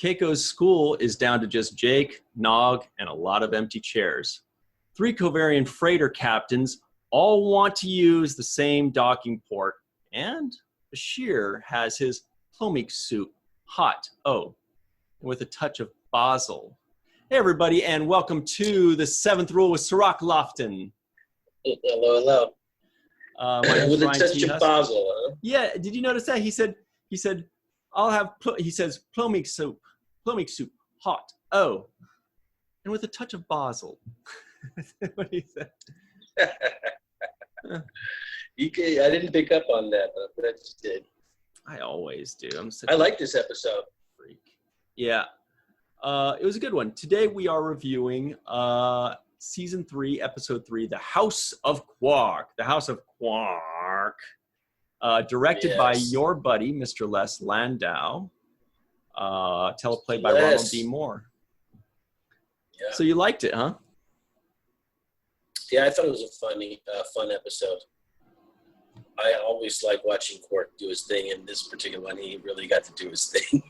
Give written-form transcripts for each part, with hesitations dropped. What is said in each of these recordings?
Keiko's school is down to just Jake, Nog, and a lot of empty chairs. 3 Kovarian freighter captains all want to use the same docking port, and Bashir has his plomik soup, hot, with a touch of basil. Hey, everybody, and welcome to the 7th Rule with Cirroc Lofton. Hello. With a touch of basil, huh? Yeah, did you notice that? He said, I'll have, he says, plomik soup, hot, and with a touch of basil. What he said. I didn't pick up on that, but I just did. I always do. I like this episode. Freak. Yeah. It was a good one. Today we are reviewing Season 3, Episode 3, The House of Quark. The House of Quark. Directed by your buddy, Mr. Les Landau. Teleplay by Ronald D. Moore. Yeah. So you liked it, huh? Yeah, I thought it was a fun episode. I always like watching Quark do his thing, and this particular one, he really got to do his thing.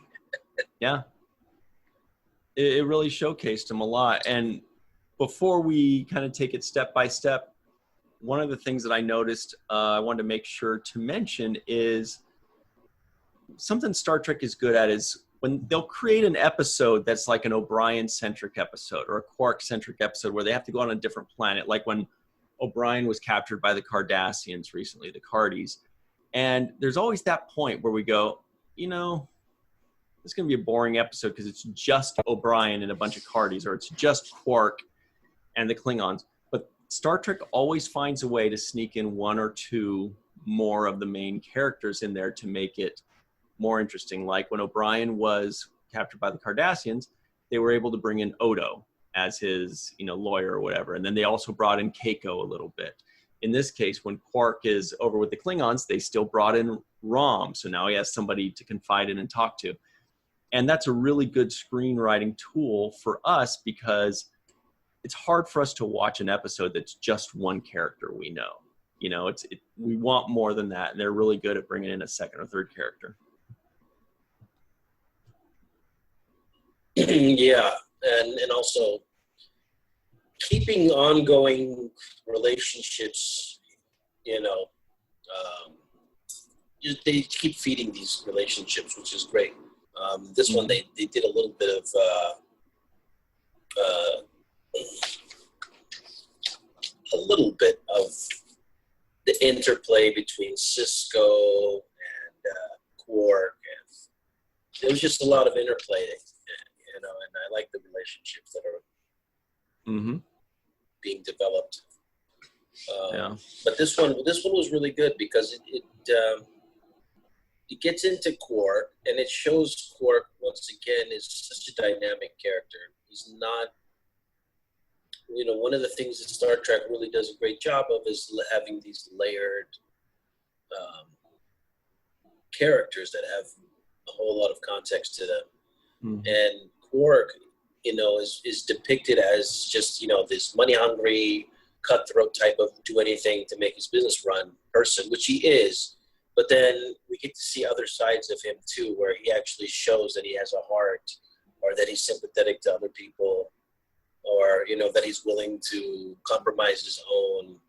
Yeah. It really showcased him a lot. And before we kind of take it step by step, one of the things that I noticed I wanted to make sure to mention is something Star Trek is good at is when they'll create an episode that's like an O'Brien-centric episode or a Quark-centric episode where they have to go on a different planet, like when O'Brien was captured by the Cardassians recently, the Cardis. And there's always that point where we go, you know, it's going to be a boring episode because it's just O'Brien and a bunch of Cardis, or it's just Quark and the Klingons. But Star Trek always finds a way to sneak in one or two more of the main characters in there to make it more interesting. Like when O'Brien was captured by the Cardassians, they were able to bring in Odo as his, lawyer or whatever. And then they also brought in Keiko a little bit. In this case, when Quark is over with the Klingons, they still brought in Rom. So now he has somebody to confide in and talk to. And that's a really good screenwriting tool for us because it's hard for us to watch an episode that's just one character we know. We want more than that. And they're really good at bringing in a second or third character. Yeah, and also keeping ongoing relationships, they keep feeding these relationships, which is great. This one, they did a little bit of the interplay between Sisko and Quark, and there was just a lot of interplay. And I like the relationships that are being developed. But this one was really good because it gets into Quark, and it shows Quark once again is such a dynamic character. He's not, one of the things that Star Trek really does a great job of is having these layered characters that have a whole lot of context to them. And Quark, is depicted as just, this money-hungry, cutthroat type of do anything to make his business run person, which he is. But then we get to see other sides of him, too, where he actually shows that he has a heart or that he's sympathetic to other people or, that he's willing to compromise his own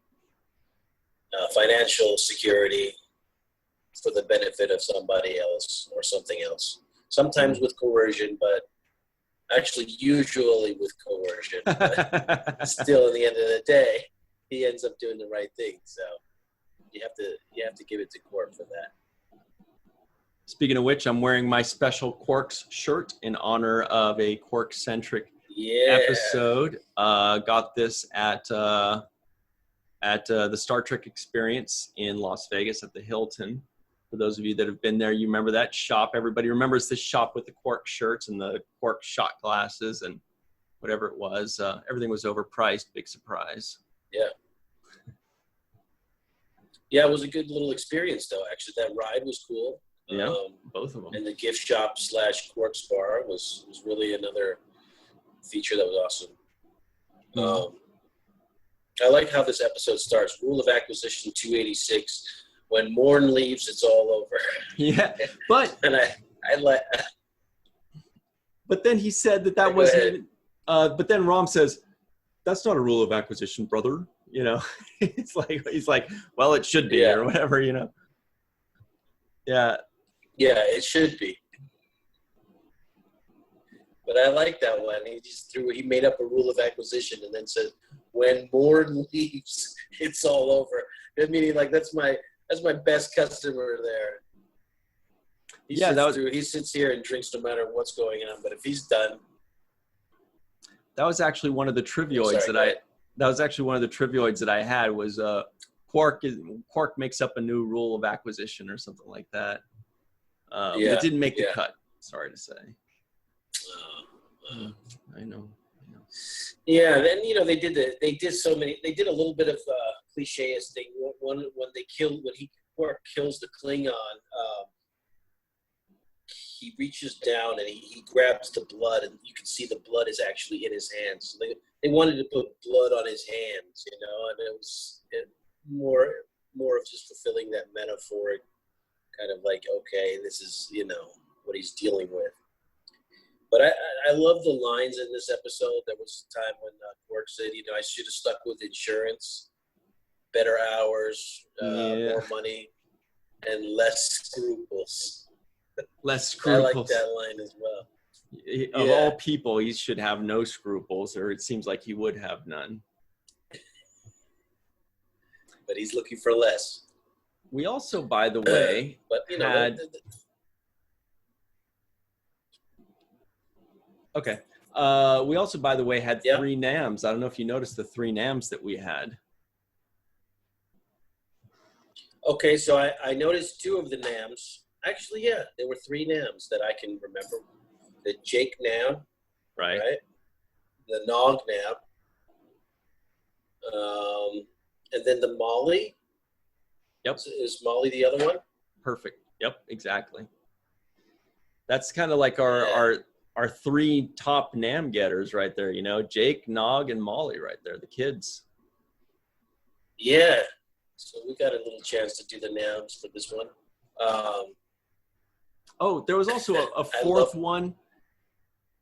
financial security for the benefit of somebody else or something else. Sometimes with coercion, but actually usually with coercion. But still, at the end of the day, he ends up doing the right thing. So you have to give it to Quark for that. Speaking of which, I'm wearing my special Quark's shirt in honor of a Quark-centric episode. Got this at the Star Trek Experience in Las Vegas at the Hilton. For those of you that have been there, you remember that shop. Everybody remembers this shop with the Quark shirts and the Quark shot glasses and whatever it was. Everything was overpriced. Big surprise. Yeah. Yeah, it was a good little experience, though. Actually, that ride was cool. Yeah, both of them. And the gift shop / Quark's bar was really another feature that was awesome. I like how this episode starts. Rule of Acquisition 286. When Morn leaves, it's all over. Yeah, but and I like But then he said that wasn't even, but then Rom says, that's not a rule of acquisition, brother. You know, he's like, well, it should be or whatever, you know. Yeah. Yeah, it should be. But I like that one. He made up a rule of acquisition and then said, when Morn leaves, it's all over. Meaning, like, that's my best customer there. He sits here and drinks no matter what's going on. But if he's done, that was actually one of the trivioids that I had was Quark makes up a new rule of acquisition or something like that. It didn't make the cut. Sorry to say. I know. Yeah, then they did a little bit of clicheist thing. When Quark kills the Klingon, he reaches down and he grabs the blood, and you can see the blood is actually in his hands. So they wanted to put blood on his hands, and it was more of just fulfilling that metaphoric kind of like, okay, this is what he's dealing with. But I love the lines in this episode. There was a time when Quark said, I should have stuck with insurance, better hours, more money, and less scruples. Less scruples. I like that line as well. Of all people, he should have no scruples, or it seems like he would have none. But he's looking for less. We also, by the way, had... Okay. We also, by the way, had 3 NAMs. I don't know if you noticed the 3 NAMs that we had. Okay, so I noticed 2 of the NAMs. Actually, there were 3 NAMs that I can remember. The Jake NAM. Right? The Nog NAM. And then the Molly. Yep. Is Molly the other one? Perfect. Yep, exactly. That's kind of like our 3 top NAM getters right there, Jake, Nog, and Molly right there, the kids. Yeah. So we got a little chance to do the NAMs for this one. There was also a 4th one.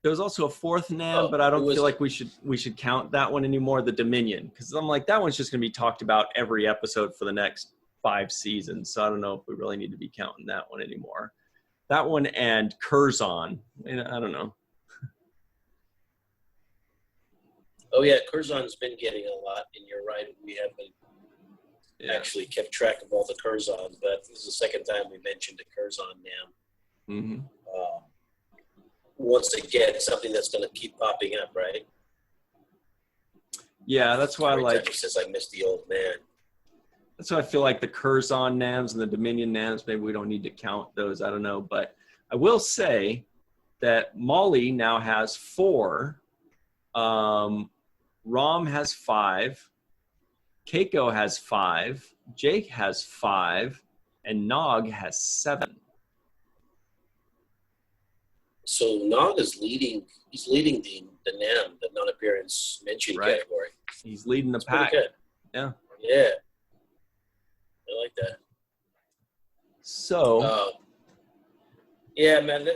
There was also a 4th NAM, but I don't feel like we should count that one anymore, the Dominion, because I'm like, that one's just going to be talked about every episode for the next 5 seasons, so I don't know if we really need to be counting that one anymore. That one and Curzon. I don't know. Oh, yeah, Curzon's been getting a lot, and you're right. We haven't actually kept track of all the Curzons, but this is the second time we mentioned a Curzon now. Mm-hmm. Once again, something that's going to keep popping up, right? Yeah, that's why Every time he says, I miss the old man. That's why I feel like the Curzon NAMs and the Dominion NAMs, maybe we don't need to count those. I don't know. But I will say that Molly now has 4. Rom has 5. Keiko has 5. Jake has 5. And Nog has 7. So Nog is leading. He's leading the NAM, the non-appearance mentioned category. He's leading the pack. Pretty good. Yeah. Yeah. I like that. So, yeah, man.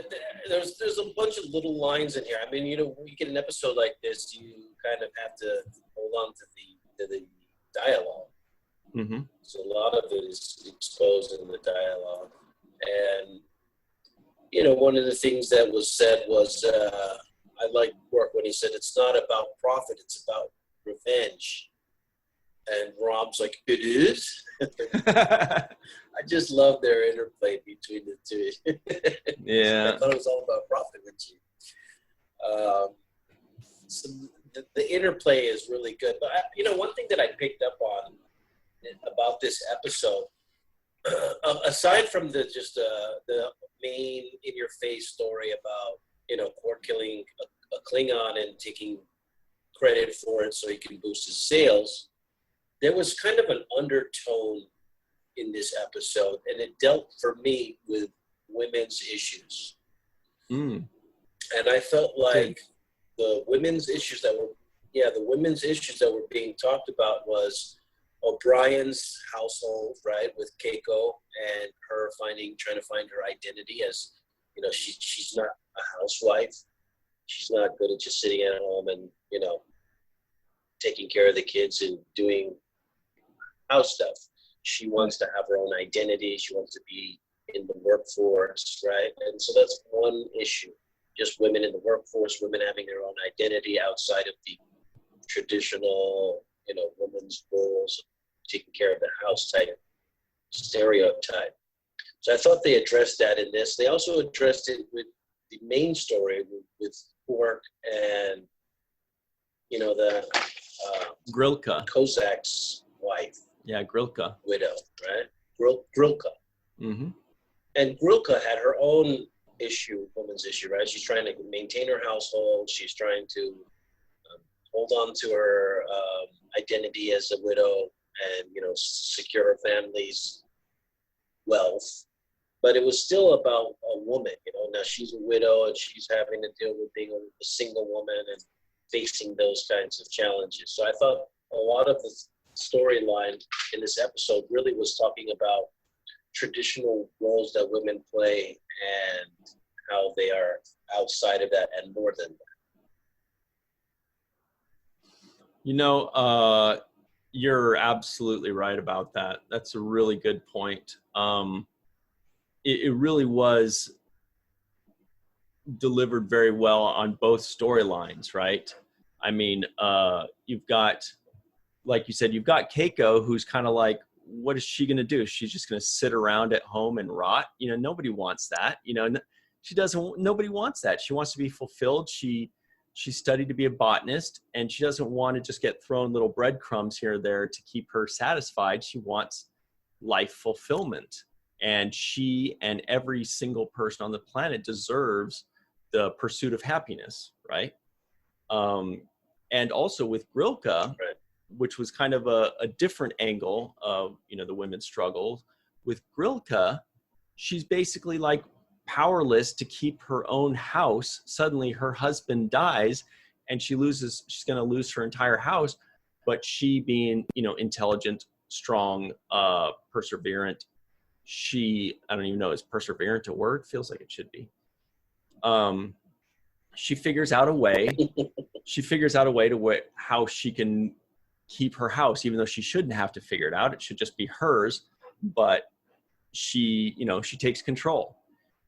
There's a bunch of little lines in here. I mean, when you get an episode like this, you kind of have to hold on to the dialogue. Mm-hmm. So a lot of it is exposed in the dialogue, and one of the things that was said was, I like Quark when he said, "It's not about profit; it's about revenge." And Rom's like, it is? I just love their interplay between the two. Yeah. I thought it was all about profit with you. So the interplay is really good. But, one thing that I picked up on about this episode, aside from the main in-your-face story about, Quark killing a Klingon and taking credit for it so he can boost his sales, there was kind of an undertone in this episode, and it dealt for me with women's issues. Mm. And I felt like the women's issues that were being talked about was O'Brien's household, right, with Keiko and her trying to find her identity as, she's not a housewife. she's not good at just sitting at home and, taking care of the kids and doing house stuff. She wants to have her own identity. She wants to be in the workforce, right? And so that's one issue. Just women in the workforce, women having their own identity outside of the traditional, women's roles, taking care of the house type stereotype. So I thought they addressed that in this. They also addressed it with the main story with Quark and, the Grilka. Kozak's wife. Yeah, Grilka. Widow, right? Grilka. Mm-hmm. And Grilka had her own woman's issue, right? She's trying to maintain her household. She's trying to hold on to her identity as a widow and, secure her family's wealth. But it was still about a woman, Now she's a widow and she's having to deal with being a single woman and facing those kinds of challenges. So I thought a lot of the storyline in this episode really was talking about traditional roles that women play and how they are outside of that and more than that. You're absolutely right about that. That's a really good point. It really was delivered very well on both storylines, right? I mean, you've got, like you said, you've got Keiko, who's kind of like, what is she going to do? She's just going to sit around at home and rot. Nobody wants that. Nobody wants that. She wants to be fulfilled. She studied to be a botanist, and she doesn't want to just get thrown little breadcrumbs here or there to keep her satisfied. She wants life fulfillment. And she and every single person on the planet deserves the pursuit of happiness, right? And also with Grilka, right, which was kind of a different angle of, the women's struggle. With Grilka, she's basically like powerless to keep her own house. Suddenly her husband dies and she's going to lose her entire house. But she being, intelligent, strong, perseverant, I don't even know, is perseverant a word? Feels like it should be. She figures out a way. How she can keep her house, even though she shouldn't have to figure it out. It should just be hers. But she takes control.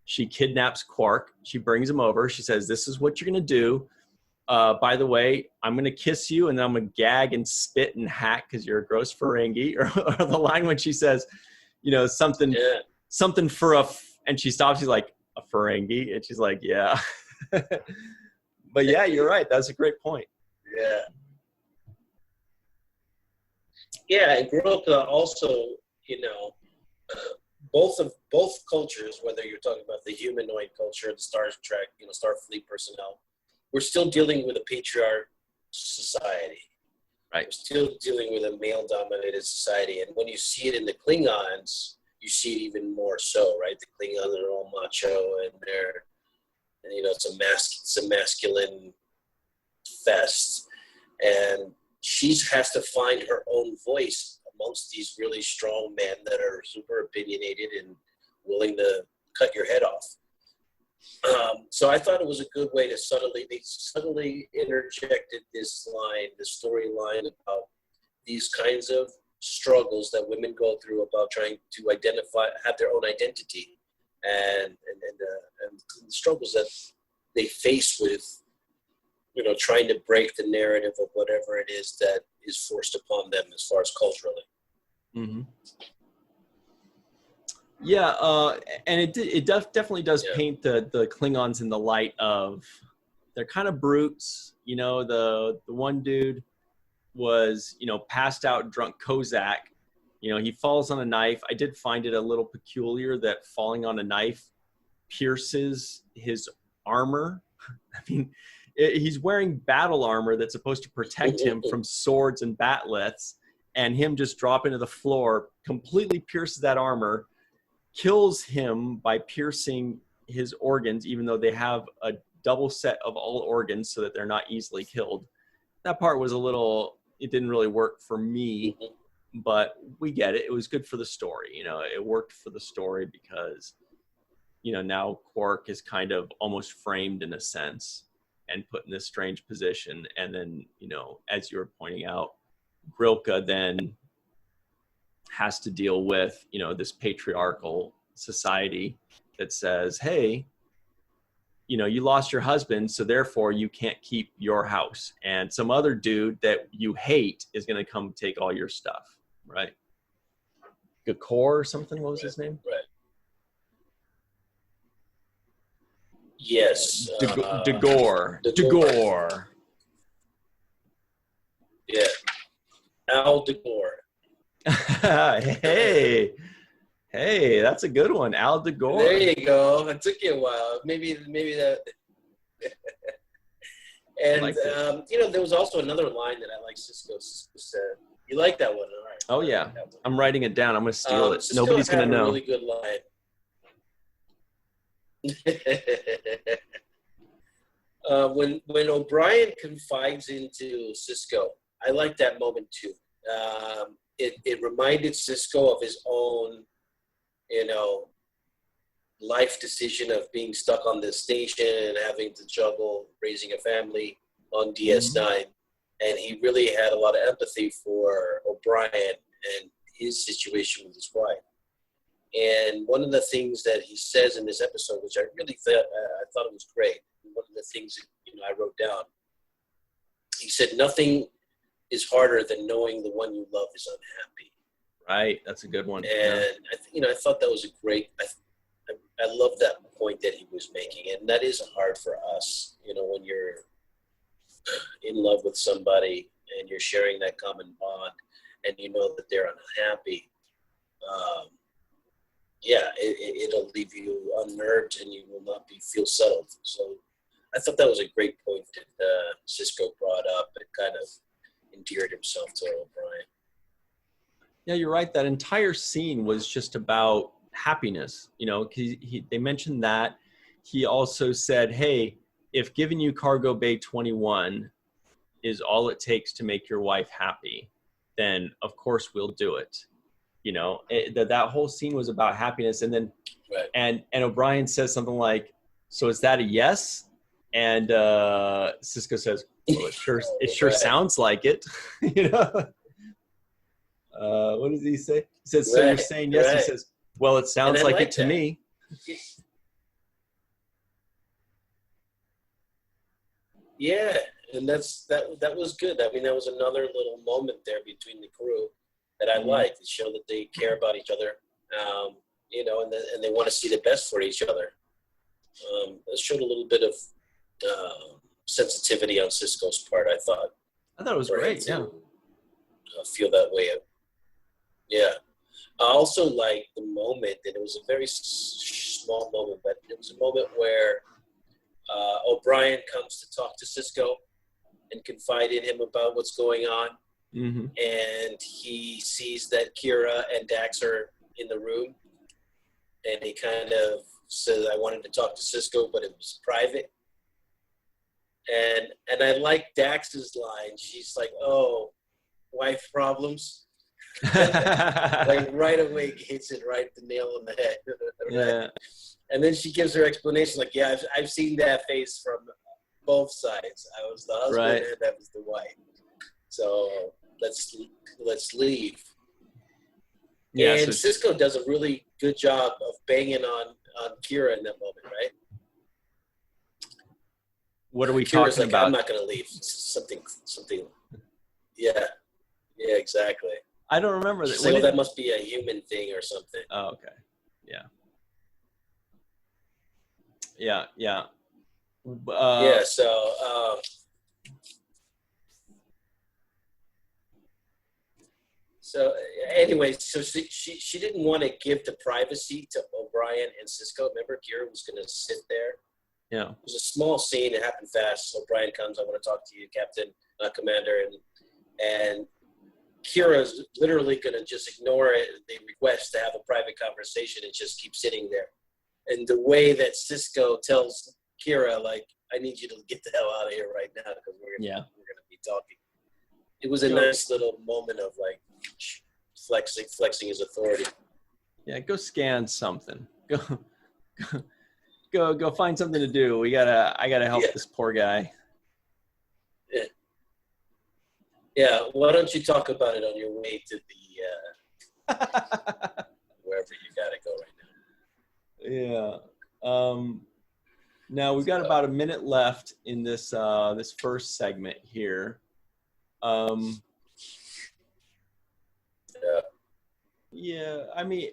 She kidnaps Quark. She brings him over. She says, "This is what you're going to do. By the way, I'm going to kiss you, and then I'm going to gag and spit and hack because you're a gross Ferengi." Or the line when she says, something for and she stops. She's like, "A Ferengi?" And she's like, "Yeah." But yeah, you're right. That's a great point. Yeah. Yeah, and Grilka also, both cultures, whether you're talking about the humanoid culture, the Star Trek, Starfleet personnel, we're still dealing with a patriarch society. Right. We're still dealing with a male-dominated society, and when you see it in the Klingons, you see it even more so, right? The Klingons are all macho, and it's a masculine fest, and she has to find her own voice amongst these really strong men that are super opinionated and willing to cut your head off. So I thought it was a good way to subtly interjected this storyline about these kinds of struggles that women go through about trying to have their own identity, and the struggles that they face with, trying to break the narrative of whatever it is that is forced upon them as far as culturally. Mm-hmm. Yeah, and it definitely does paint the Klingons in the light of, they're kind of brutes. The one dude was, passed out drunk Kozak. He falls on a knife. I did find it a little peculiar that falling on a knife pierces his armor. I mean, he's wearing battle armor that's supposed to protect him from swords and batleths, and him just dropping to the floor completely pierces that armor, kills him by piercing his organs, even though they have a double set of all organs so that they're not easily killed. That part was it didn't really work for me, but we get it. It was good for the story. It worked for the story because, now Quark is kind of almost framed in a sense. and put in this strange position. And then, you know, as you were pointing out, Grilka then has to deal with, you know, this patriarchal society that says, hey, you know, you lost your husband, so therefore you can't keep your house. And some other dude that you hate is going to come take all your stuff, right? Gakor or something, what was his name? Right. Yes. Dagor. Yeah. Al Dagor. Hey, that's a good one. Al Dagor. There you go. It took you a while. Maybe that. And, like you know, there was also another line that I like Sisko said. You like that one, all right? Oh, yeah. I'm writing it down. I'm going to steal it. Sisko Nobody's going to know. A really good line. When O'Brien confides into Sisko, I like that moment too. It reminded Sisko of his own, you know, life decision of being stuck on this station and having to juggle raising a family on DS9. And he really had a lot of empathy for O'Brien and his situation with his wife. And one of the things that he says in this episode, which I really thought it was great, one of the things that, you know, I wrote down, he said, nothing is harder than knowing the one you love is unhappy. Right, that's a good one. And I thought that was a great. I love that point that he was making, and that is hard for us. You know, when you're in love with somebody and you're sharing that common bond, and you know that they're unhappy. It'll leave you unnerved, and you will not feel settled. So, I thought that was a great point that Sisko brought up, and kind of endeared himself to O'Brien. Yeah, you're right. That entire scene was just about happiness. You know, they mentioned that. He also said, hey, if giving you Cargo Bay 21 is all it takes to make your wife happy, then of course we'll do it. You know, that whole scene was about happiness. And then, right. and O'Brien says something like, so is that a yes? And Sisko says, well, it sure right. sounds like it. You know? What does he say? He says, so you're saying yes? Right. He says, well, it sounds like it to me. Yeah, and that was good. I mean, that was another little moment there between the crew that I liked. It showed that they care about each other, you know, and they want to see the best for each other. It showed a little bit of sensitivity on Sisko's part, I thought. I thought it was great, yeah. Feel that way. Yeah. I also liked the moment, and it was a very small moment, but it was a moment where O'Brien comes to talk to Sisko and confide in him about what's going on. Mm-hmm. And he sees that Kira and Dax are in the room, and he kind of says, I wanted to talk to Sisko, but it was private. And I like Dax's line. She's like, oh, wife problems. Like right away hits it right the nail on the head. Right? Yeah. And then she gives her explanation like, yeah, I've seen that face from both sides. I was the husband, right, and that was the wife. So let's leave. Yeah, and so Sisko does a really good job of banging on Kira in that moment, right? What are we Kira's talking about? I'm not going to leave. Something. Yeah, exactly. I don't remember that. So that must be a human thing or something. Oh, okay. Yeah. Yeah. So anyway, so she didn't want to give the privacy to O'Brien and Sisko. Remember, Kira was going to sit there. Yeah. It was a small scene. It happened fast. O'Brien comes. I want to talk to you, Captain, Commander, and Kira's literally going to just ignore it, the request to have a private conversation, and just keep sitting there. And the way that Sisko tells Kira, like, I need you to get the hell out of here right now because we're gonna be talking. It was a nice little moment of like flexing his authority. Yeah, go scan something. Go find something to do. I gotta help this poor guy. Yeah, why don't you talk about it on your way to the wherever you gotta go right Yeah. Now we've got about a minute left in this this first segment here. Yeah, I mean,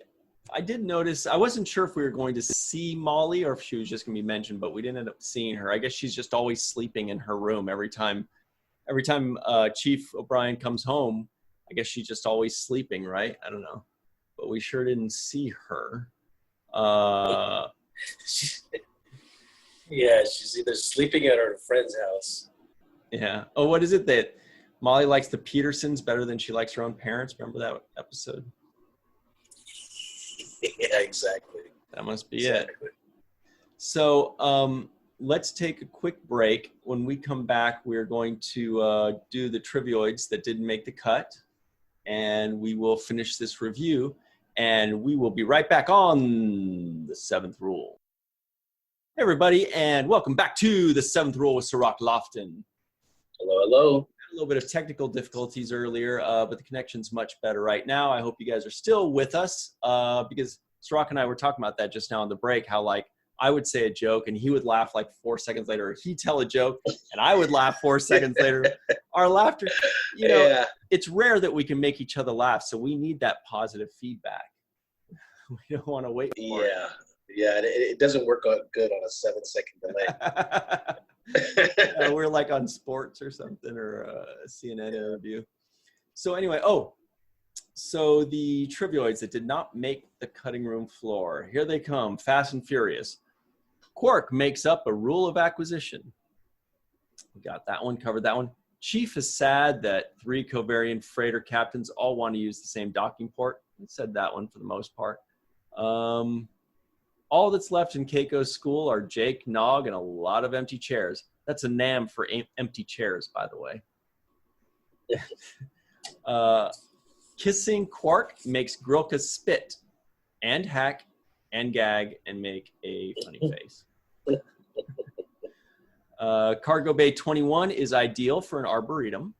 I did notice, I wasn't sure if we were going to see Molly or if she was just going to be mentioned, but we didn't end up seeing her. I guess she's just always sleeping in her room every time Chief O'Brien comes home. I guess she's just always sleeping, right? I don't know. But we sure didn't see her. Yeah, she's either sleeping at her friend's house. Yeah. Oh, what is it that Molly likes the Petersons better than she likes her own parents? Remember that episode? Yeah, exactly. That must be it. So let's take a quick break. When we come back, we're going to do the trivioids that didn't make the cut, and we will finish this review, and we will be right back on The Seventh Rule. Hey, everybody, and welcome back to The Seventh Rule with Cirroc Lofton. Hello, hello. A little bit of technical difficulties earlier, but the connection's much better right now. I hope you guys are still with us because Cirroc and I were talking about that just now on the break, how like I would say a joke and he would laugh like 4 seconds later, or he'd tell a joke and I would laugh 4 seconds later. Our laughter, you know, yeah. It's rare that we can make each other laugh, so we need that positive feedback. We don't want to wait for it. Yeah, it doesn't work good on a 7-second delay. We're like on sports or something, or a CNN interview. So anyway, so the trivioids that did not make the cutting room floor. Here they come, fast and furious. Quark makes up a rule of acquisition. We got that one, covered that one. Chief is sad that 3 covariant freighter captains all want to use the same docking port. We said that one for the most part. All that's left in Keiko's school are Jake, Nog, and a lot of empty chairs. That's a NAM for empty chairs, by the way. Kissing Quark makes Grilka spit and hack and gag and make a funny face. Cargo Bay 21 is ideal for an arboretum.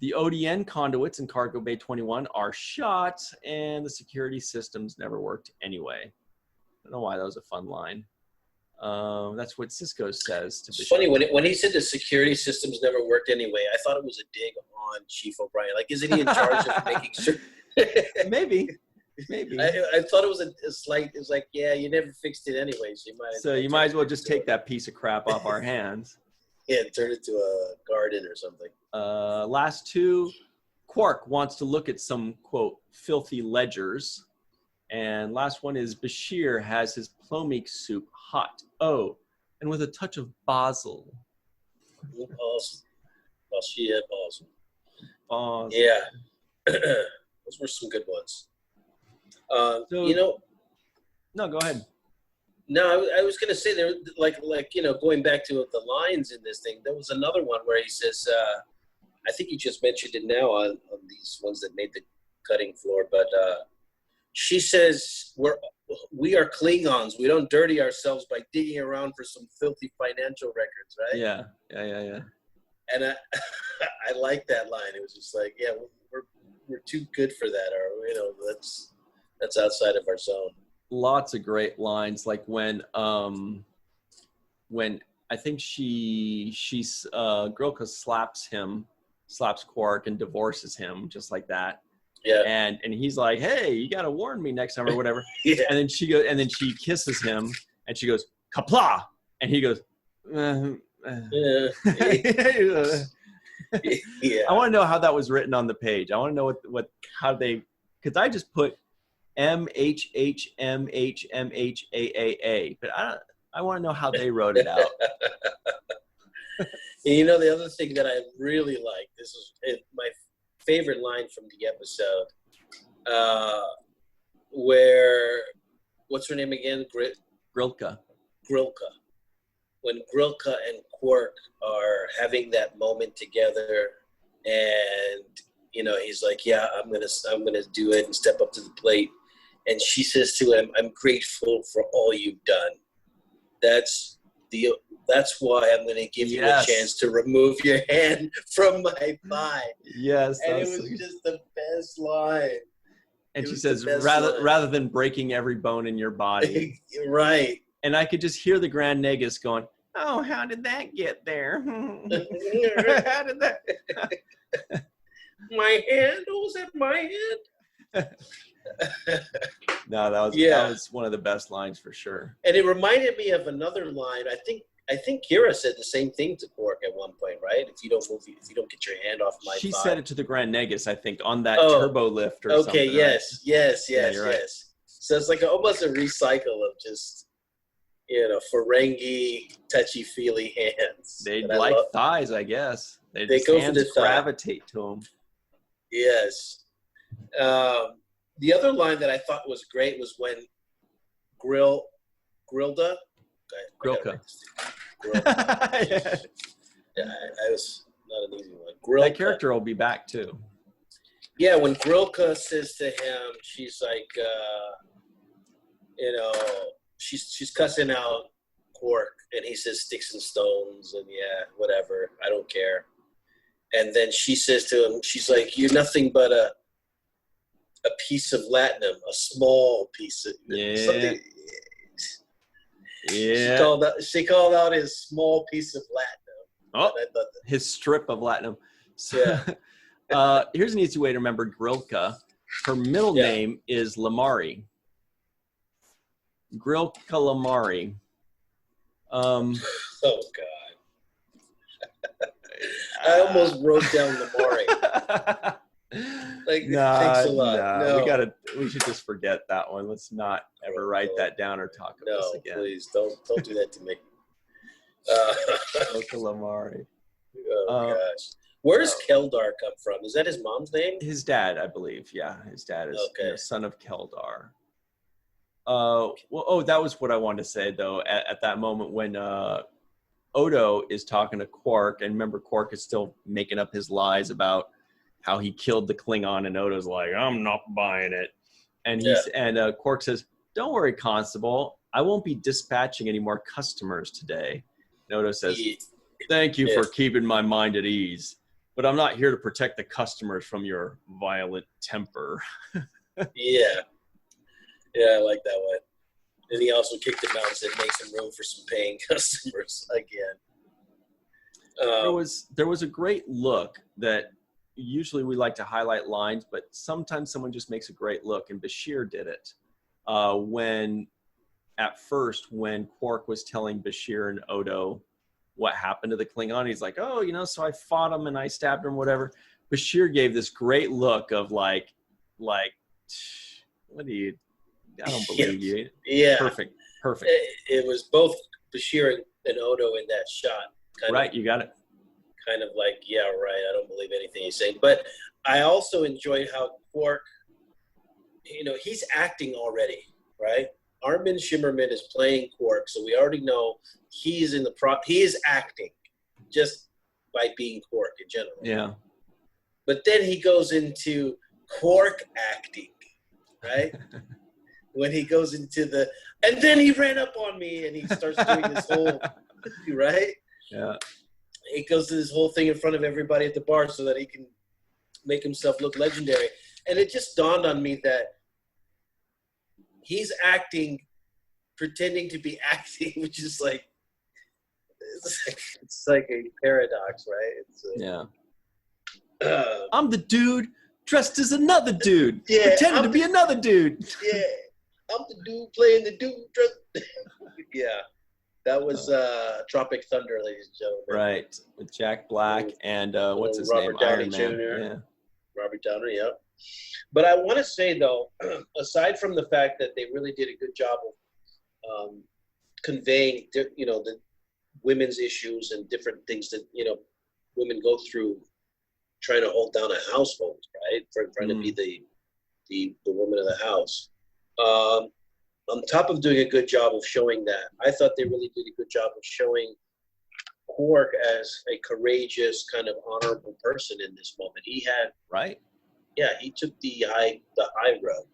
The ODN conduits in Cargo Bay 21 are shot, and the security systems never worked anyway. I don't know why that was a fun line. That's what Sisko says. It's funny, when he said the security systems never worked anyway, I thought it was a dig on Chief O'Brien. Like, isn't he in charge of making sure? Maybe. I thought it was a slight, it was like, yeah, you never fixed it anyway. So you might as well just take that piece of crap off our hands. Yeah, turn it to a garden or something. Last two, Quark wants to look at some, quote, filthy ledgers. And last one is Bashir has his plomeek soup hot. Oh, and with a touch of basil. Basil. Yeah. Those were some good ones. No, go ahead. No, I was going to say, there, like going back to the lines in this thing, there was another one where he says, I think you just mentioned it now on these ones that made the cutting floor, but she says, we are Klingons. We don't dirty ourselves by digging around for some filthy financial records, right? Yeah. And I like that line. It was just like, yeah, we're too good for that, or that's outside of our zone. Lots of great lines, like when I think Grilka slaps Quark and divorces him just like that. Yeah. And he's like, hey, you gotta warn me next time or whatever. Yeah. And then she kisses him and she goes, kapla, and he goes, Yeah. I want to know how that was written on the page. I want to know how they, because I just put MHHMHMHAAA, but I want to know how they wrote it out. The other thing that I really like, this is my favorite line from the episode, where, what's her name again? Grilka. When Grilka and Quark are having that moment together, and he's like, yeah, I'm gonna do it and step up to the plate, and she says to him, I'm grateful for all you've done. That's That's why I'm going to give you a chance to remove your hand from my thigh. Yes. And it was just the best line. And she says, rather than breaking every bone in your body. Right. And I could just hear the Grand Negus going, oh, how did that get there? How did that? My hand? Was that my hand? No, that was one of the best lines for sure. And it reminded me of another line. I think Kira said the same thing to Quark at one point, right? If you don't get your hand off my thigh. She said it to the Grand Negus, I think, on that turbo lift or something. Okay, yes. Right. So it's like almost a recycle of just, Ferengi, touchy-feely hands. They like thighs, I guess. They go hands for the gravitate to them. Yes. The other line that I thought was great was when Grilka. Yeah, I was not an easy one. Grilka. That character will be back too. Yeah, when Grilka says to him, she's like, she's cussing out Quark, and he says sticks and stones, and whatever, I don't care. And then she says to him, she's like, you're nothing but a piece of latinum, a small piece of something. Yeah. She called out his small piece of latinum. Oh, his strip of latinum. So, yeah. Here's an easy way to remember Grilka. Her middle name is Lamari. Grilka Lamari. Oh, God. I almost wrote down Lamari. Thanks a lot. No. We should just forget that one. Let's not ever write that down or talk about this again. No, please don't do that to me. Grilka Lamari. Oh gosh. Where does Keldar come from? Is that his mom's name? His dad, I believe. Yeah, his dad is son of Keldar. That was what I wanted to say though. At that moment when Odo is talking to Quark, and remember Quark is still making up his lies about how he killed the Klingon, and Odo's like, I'm not buying it. And Quark says, don't worry, Constable. I won't be dispatching any more customers today. And Odo says, thank you for keeping my mind at ease, but I'm not here to protect the customers from your violent temper. Yeah, I like that one. And he also kicked him out and said, make some room for some paying customers again. There was a great look that usually we like to highlight lines, but sometimes someone just makes a great look, and Bashir did it. When Quark was telling Bashir and Odo what happened to the Klingon, he's like, so I fought him and I stabbed him, whatever. Bashir gave this great look of like, what do you, I don't believe you. Yeah. Perfect. It was both Bashir and Odo in that shot. Right, you got it. Kind of like, yeah, right, I don't believe anything he's saying. But I also enjoyed how Quark, he's acting already, right? Armin Shimmerman is playing Quark, so we already know he is acting just by being Quark in general. Yeah. But then he goes into Quark acting, right? When he goes into and then he ran up on me and he starts doing this whole, right? Yeah. He goes to this whole thing in front of everybody at the bar so that he can make himself look legendary. And it just dawned on me that he's acting, pretending to be acting, which is like, it's like a paradox, right? I'm the dude dressed as another dude, pretending to be another dude. Yeah, I'm the dude playing the dude dressed. Yeah. That was Tropic Thunder, ladies and gentlemen. Right, with Jack Black and what's his Robert name? Downey Iron Jr. Man. Yeah. Robert Downey, yeah. But I want to say, though, aside from the fact that they really did a good job of conveying, the women's issues and different things that, women go through trying to hold down a household, right? Trying to be the woman of the house. On top of doing a good job of showing that, I thought they really did a good job of showing Quark as a courageous, kind of honorable person in this moment. He had he took the high road.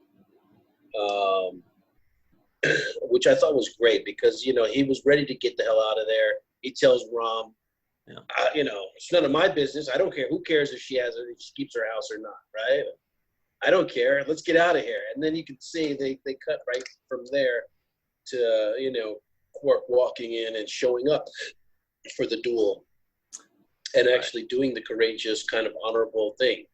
which I thought was great because, you know, he was ready to get the hell out of there. He tells Rom, you know, it's none of my business. I don't care. Who cares if she keeps her house or not, right? I don't care. Let's get out of here. And then you can see they cut right from there to, you know, Quark walking in and showing up for the duel and actually doing the courageous kind of honorable thing.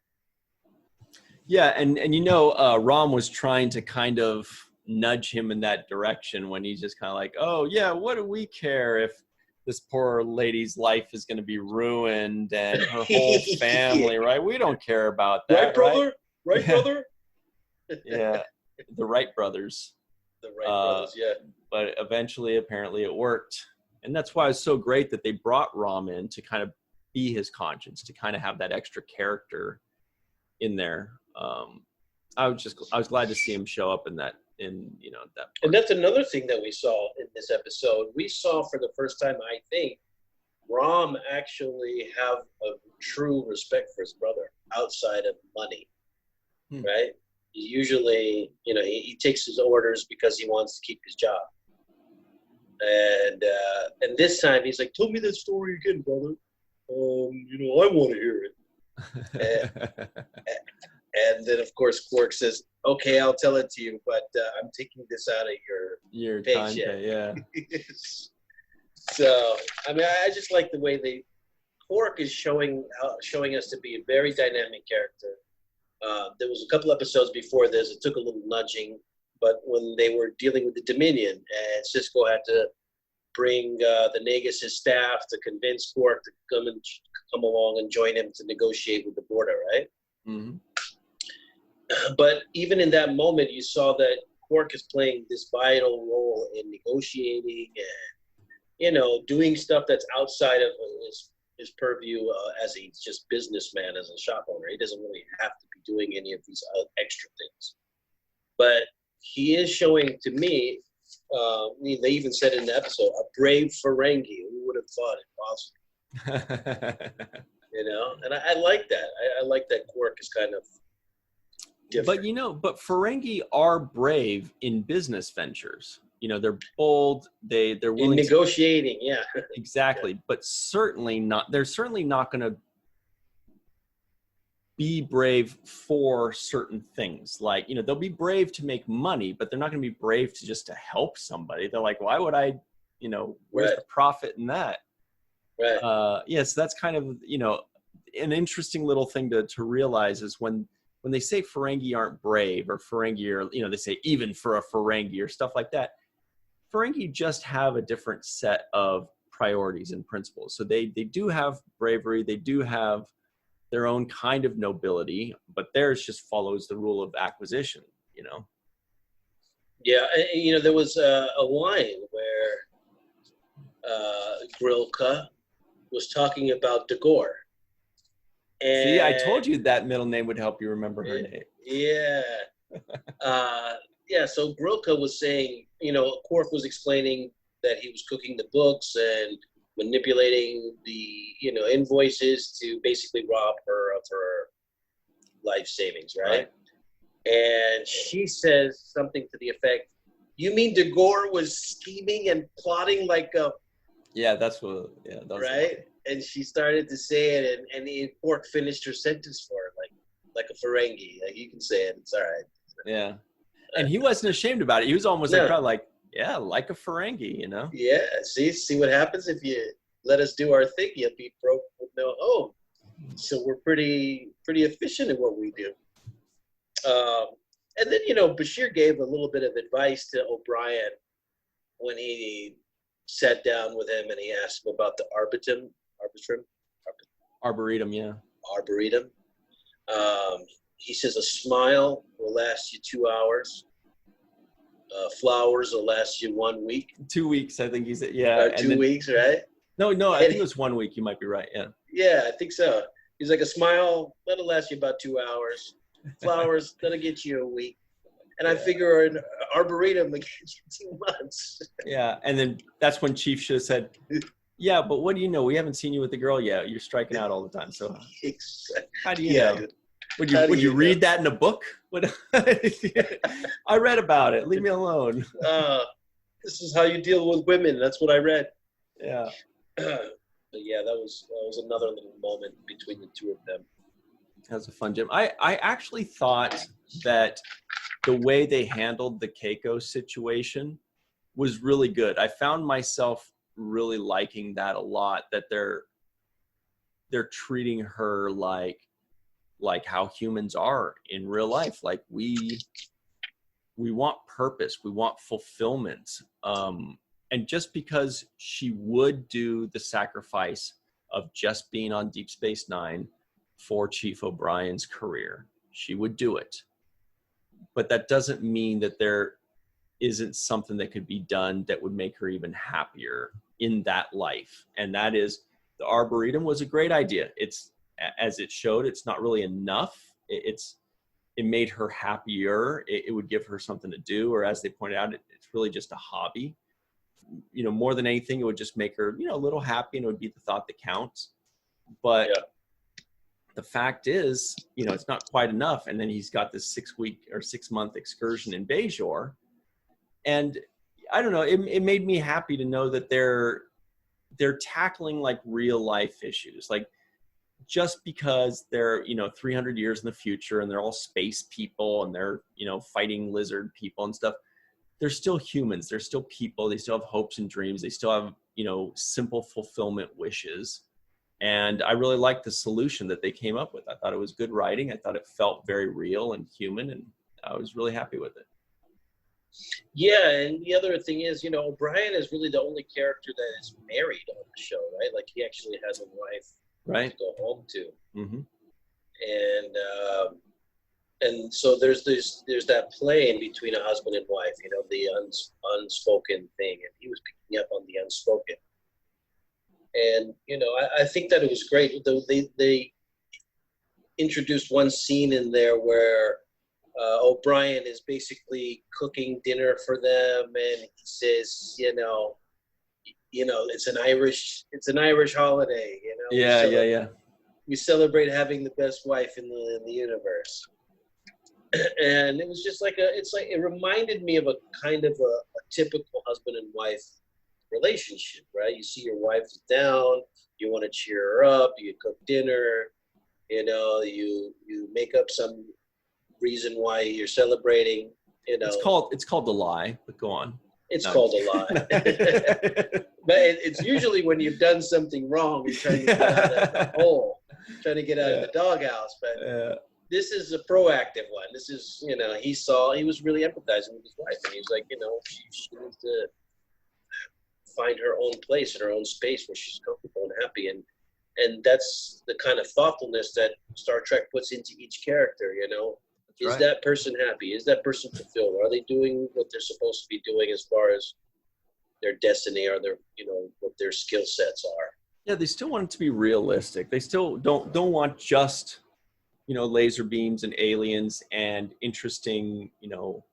Yeah, and you know, Rom was trying to kind of nudge him in that direction when he's just kind of like, oh, yeah, what do we care if this poor lady's life is going to be ruined and her whole family, right? We don't care about that, right, brother? Right, brother? Yeah, the Wright brothers. The Wright brothers, yeah. But eventually, apparently, it worked. And that's why it's so great that they brought Rom in to kind of be his conscience, to kind of have that extra character in there. I was glad to see him show up in that, you know, that part. And that's another thing that we saw in this episode. We saw for the first time, I think, Rom actually have a true respect for his brother outside of money, right? He usually, you know, he takes his orders because he wants to keep his job. And this time he's like, tell me that story again, brother. You know, I want to hear it. And then, of course, Quark says, okay, I'll tell it to you, but I'm taking this out of your paycheck. Yeah. So, I mean, I just like the way Quark is showing us to be a very dynamic character. There was a couple episodes before this. It took a little nudging, but when they were dealing with the Dominion and Sisko had to bring the Negus' staff to convince Quark to come along and join him to negotiate with the border, right? Mm-hmm. But even in that moment, you saw that Quark is playing this vital role in negotiating and, you know, doing stuff that's outside of his purview as he's just businessman, as a shop owner. He doesn't really have to be doing any of these extra things. But he is showing to me, they even said in the episode, a brave Ferengi. Who would have thought it possible? You know, and I like that. I like that Quark is kind of different. But, you know, Ferengi are brave in business ventures. You know, they're bold. They're willing in negotiating, yeah. Exactly. Yeah. But they're certainly not going to be brave for certain things. Like, you know, they'll be brave to make money, but they're not going to be brave to help somebody. They're like, why would I, you know, where's the profit in that? Right. Yes, that's kind of, you know, an interesting little thing to realize is when they say Ferengi aren't brave, or Ferengi are, you know, they say even for a Ferengi or stuff like that. Ferengi just have a different set of priorities and principles. So they do have bravery. They do have their own kind of nobility, but theirs just follows the rule of acquisition, you know? Yeah, you know, there was a line where Grilka was talking about Dagor. And see, I told you that middle name would help you remember her name. Yeah. Yeah, so Grilka was saying, you know, Quark was explaining that he was cooking the books and manipulating the, you know, invoices to basically rob her of her life savings, right? And she says something to the effect, you mean Dagor was scheming and plotting like a... Yeah, that's what, yeah. That was right? And she started to say it, and Quark finished her sentence for her, like a Ferengi. Like, you can say it, it's all right. Yeah. And he wasn't ashamed about it. He was almost like, yeah, like a Ferengi, you know? Yeah, see what happens if you let us do our thing. You'll be broke with no home. So we're pretty efficient in what we do. And then, you know, Bashir gave a little bit of advice to O'Brien when he sat down with him and he asked him about the Arboretum, yeah. Arboretum. He says a smile will last you 2 hours. Flowers will last you 1 week. 2 weeks, I think he said. Yeah. 2 weeks, right? No, I think it was 1 week. You might be right. Yeah. Yeah, I think so. He's like, a smile, that'll last you about 2 hours. Flowers, that'll get you a week. And I figure an arboretum will get you 2 months. Yeah, and then that's when Chief should have said, yeah, but what do you know? We haven't seen you with the girl yet. You're striking out all the time. So how do you know? Would you read that in a book? I read about it. Leave me alone. This is how you deal with women. That's what I read. Yeah. But yeah, that was another little moment between the two of them. That was a fun gym. I actually thought that the way they handled the Keiko situation was really good. I found myself really liking that a lot, that they're treating her like how humans are in real life. Like we want purpose, we want fulfillment. And just because she would do the sacrifice of just being on Deep Space Nine for Chief O'Brien's career, she would do it. But that doesn't mean that there isn't something that could be done that would make her even happier in that life. And that is, the Arboretum was a great idea. It's, as it showed, it's not really enough. It made her happier. It would give her something to do, or as they pointed out, it's really just a hobby. You know, more than anything, it would just make her, you know, a little happy, and it would be the thought that counts. But the fact is, you know, it's not quite enough. And then he's got this 6-week or 6-month excursion in Bajor. And I don't know, it made me happy to know that they're tackling like real life issues. Like, just because they're, you know, 300 years in the future and they're all space people and they're, you know, fighting lizard people and stuff, they're still humans. They're still people. They still have hopes and dreams. They still have, you know, simple fulfillment wishes. And I really liked the solution that they came up with. I thought it was good writing. I thought it felt very real and human, and I was really happy with it. Yeah, and the other thing is, you know, O'Brien is really the only character that is married on the show, right? Like, he actually has a wife to go home to. Mm-hmm. And so there's that play in between a husband and wife, you know, the unspoken thing, and he was picking up on the unspoken. And, you know, I think that it was great. They introduced one scene in there where O'Brien is basically cooking dinner for them, and he says, you know, it's an Irish holiday, you know. Yeah. We celebrate having the best wife in the universe. And it was just like it reminded me of a kind of a typical husband and wife relationship, right? You see your wife is down, you want to cheer her up, you cook dinner, you know, you make up some reason why you're celebrating, you know. It's called The Lie, but go on. It's called A Lie. But it's usually when you've done something wrong, you're trying to get out of the hole, trying to get out of the doghouse. But this is a proactive one. This is, you know, he was really empathizing with his wife, and he was like, you know, she needs to find her own place in her own space where she's comfortable and happy. And that's the kind of thoughtfulness that Star Trek puts into each character, you know. Is that person happy? Is that person fulfilled? Are they doing what they're supposed to be doing as far as their destiny or their, you know, what their skill sets are? Yeah, they still want it to be realistic. They still don't want just, you know, laser beams and aliens and interesting, you know,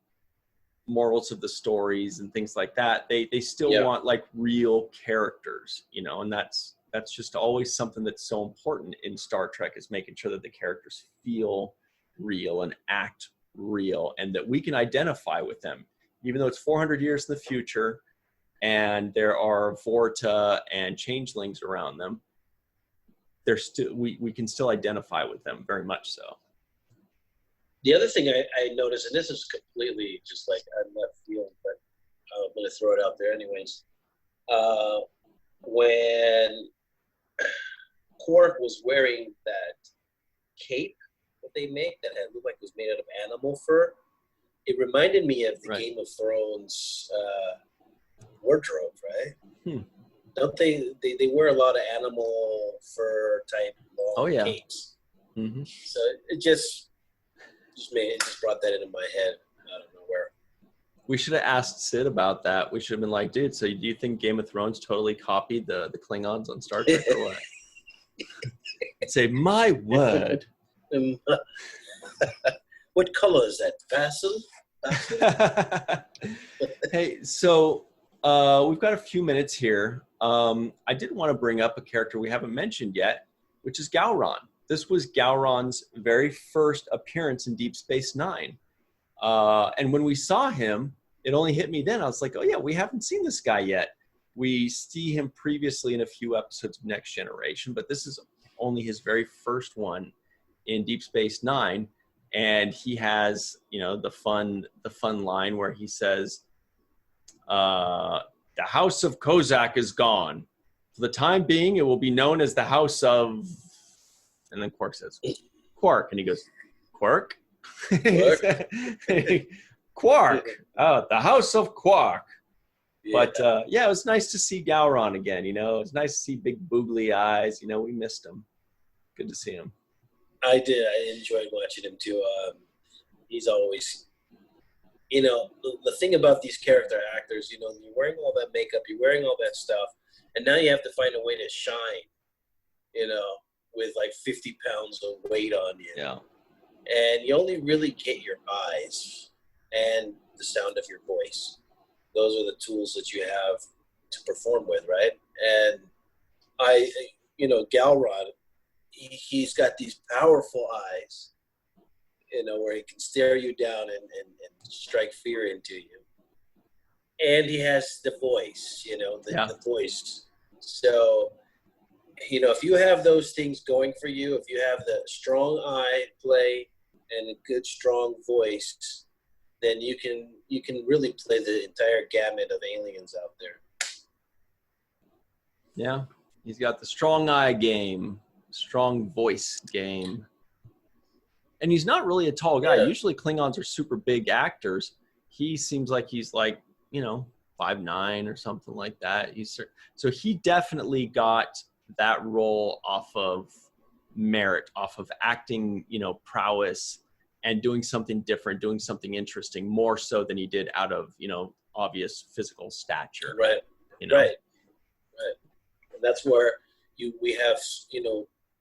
morals of the stories and things like that. They still want like real characters, you know, and that's just always something that's so important in Star Trek, is making sure that the characters feel real and act real, and that we can identify with them, even though it's 400 years in the future and there are Vorta and changelings around them. They're still, we can still identify with them very much so. The other thing I noticed, and this is completely just like I'm left field, but I'm going to throw it out there anyways. When Quark was wearing that cape that they make that looked like it was made out of animal fur, it reminded me of the Game of Thrones wardrobe, right? Don't they wear a lot of animal fur type long capes? Mm-hmm. So it just brought that into my head out of nowhere. We should have asked Sid about that. We should have been like, dude, so do you think Game of Thrones totally copied the Klingons on Star Trek or what? Say, my word. What color is that? Basil? Hey, so we've got a few minutes here. I did want to bring up a character we haven't mentioned yet, which is Gauran, this was Gauran's very first appearance in Deep Space Nine. And when we saw him, it only hit me then. I was like, oh yeah, we haven't seen this guy yet. We see him previously in a few episodes of Next Generation, but this is only his very first one in Deep Space Nine. And he has, the fun line where he says, the House of Kozak is gone. For the time being, it will be known as the House of... And then Quark says, Quark. And he goes, Quark? Quark. Oh, the House of Quark. Yeah. But, it was nice to see Gauran again, It's nice to see big boogly eyes. We missed him. Good to see him. I did. I enjoyed watching him, too. He's always... the thing about these character actors, you're wearing all that makeup, you're wearing all that stuff, and now you have to find a way to shine, with like 50 pounds of weight on you. Yeah. And you only really get your eyes and the sound of your voice. Those are the tools that you have to perform with, right? And Gauran, he's got these powerful eyes, where he can stare you down and strike fear into you. And he has the voice, the voice. So, if you have those things going for you, if you have the strong eye play and a good, strong voice, then you can really play the entire gamut of aliens out there. Yeah, he's got the strong eye game, strong voice game. And he's not really a tall guy. Yeah. Usually Klingons are super big actors. He seems like he's 5'9" or something like that. So he definitely got that role off of merit, off of acting, prowess, and doing something different, doing something interesting, more so than he did out of, obvious physical stature. Right. Right. And that's where we have,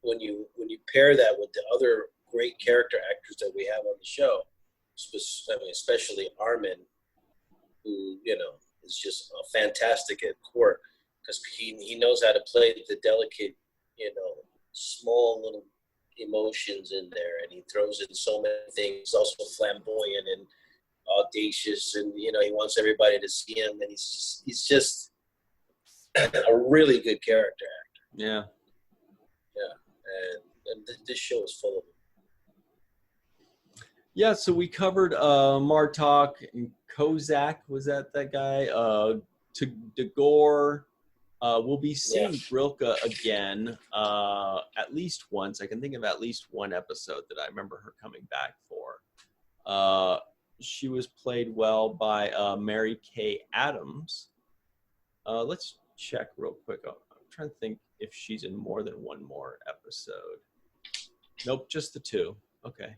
when you pair that with the other great character actors that we have on the show, especially Armin, who, is just fantastic at Quark, because he knows how to play the delicate, small little emotions in there, and he throws in so many things. He's also flamboyant and audacious, and he wants everybody to see him, and he's just a really good character actor. Yeah. And this show is full of them. Yeah, so we covered Martok and Kozak. Was that guy? Dagor. We'll be seeing Grilka again at least once. I can think of at least one episode that I remember her coming back for. She was played well by Mary Kay Adams. Let's check real quick. I'm trying to think if she's in more than one more episode. Nope, just the two. Okay.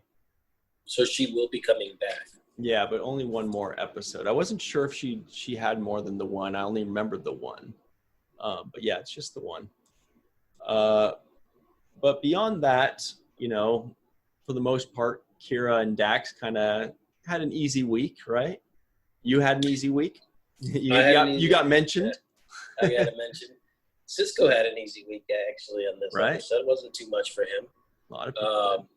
So she will be coming back. Yeah, but only one more episode. I wasn't sure if she had more than the one. I only remembered the one. But yeah, it's just the one. But beyond that, for the most part, Kira and Dax kind of had an easy week, right? You had an easy week? You got mentioned? I got to mention. Sisko had an easy week, actually, on this episode. It wasn't too much for him. A lot of people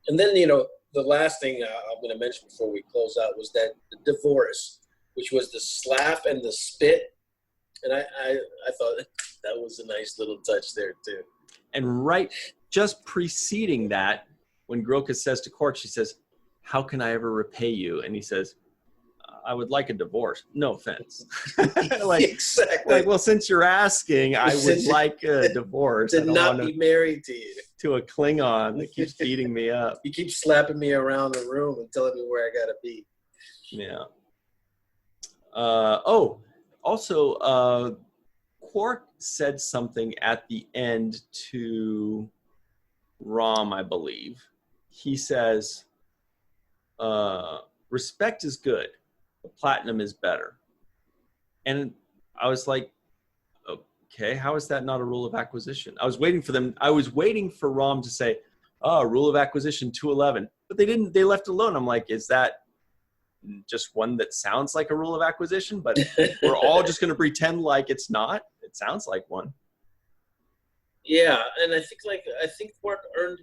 and then, the last thing I'm going to mention before we close out was that the divorce, which was the slap and the spit. And I thought that was a nice little touch there, too. And right just preceding that, when Grilka says to Quark, she says, "How can I ever repay you?" And he says, "I would like a divorce. No offense." Exactly. Well, since you're asking, I would like a divorce. To not be married to you. To a Klingon that keeps beating me up. He keeps slapping me around the room and telling me where I got to be. Yeah. Also, Quark said something at the end to Rom, I believe. He says, respect is good, but platinum is better. And I was like, okay, how is that not a rule of acquisition? I was waiting for Rom to say, rule of acquisition 211. But they didn't, they left it alone. I'm like, is that just one that sounds like a rule of acquisition, but we're all just going to pretend like it's not? It sounds like one. Yeah, and I think Quark earned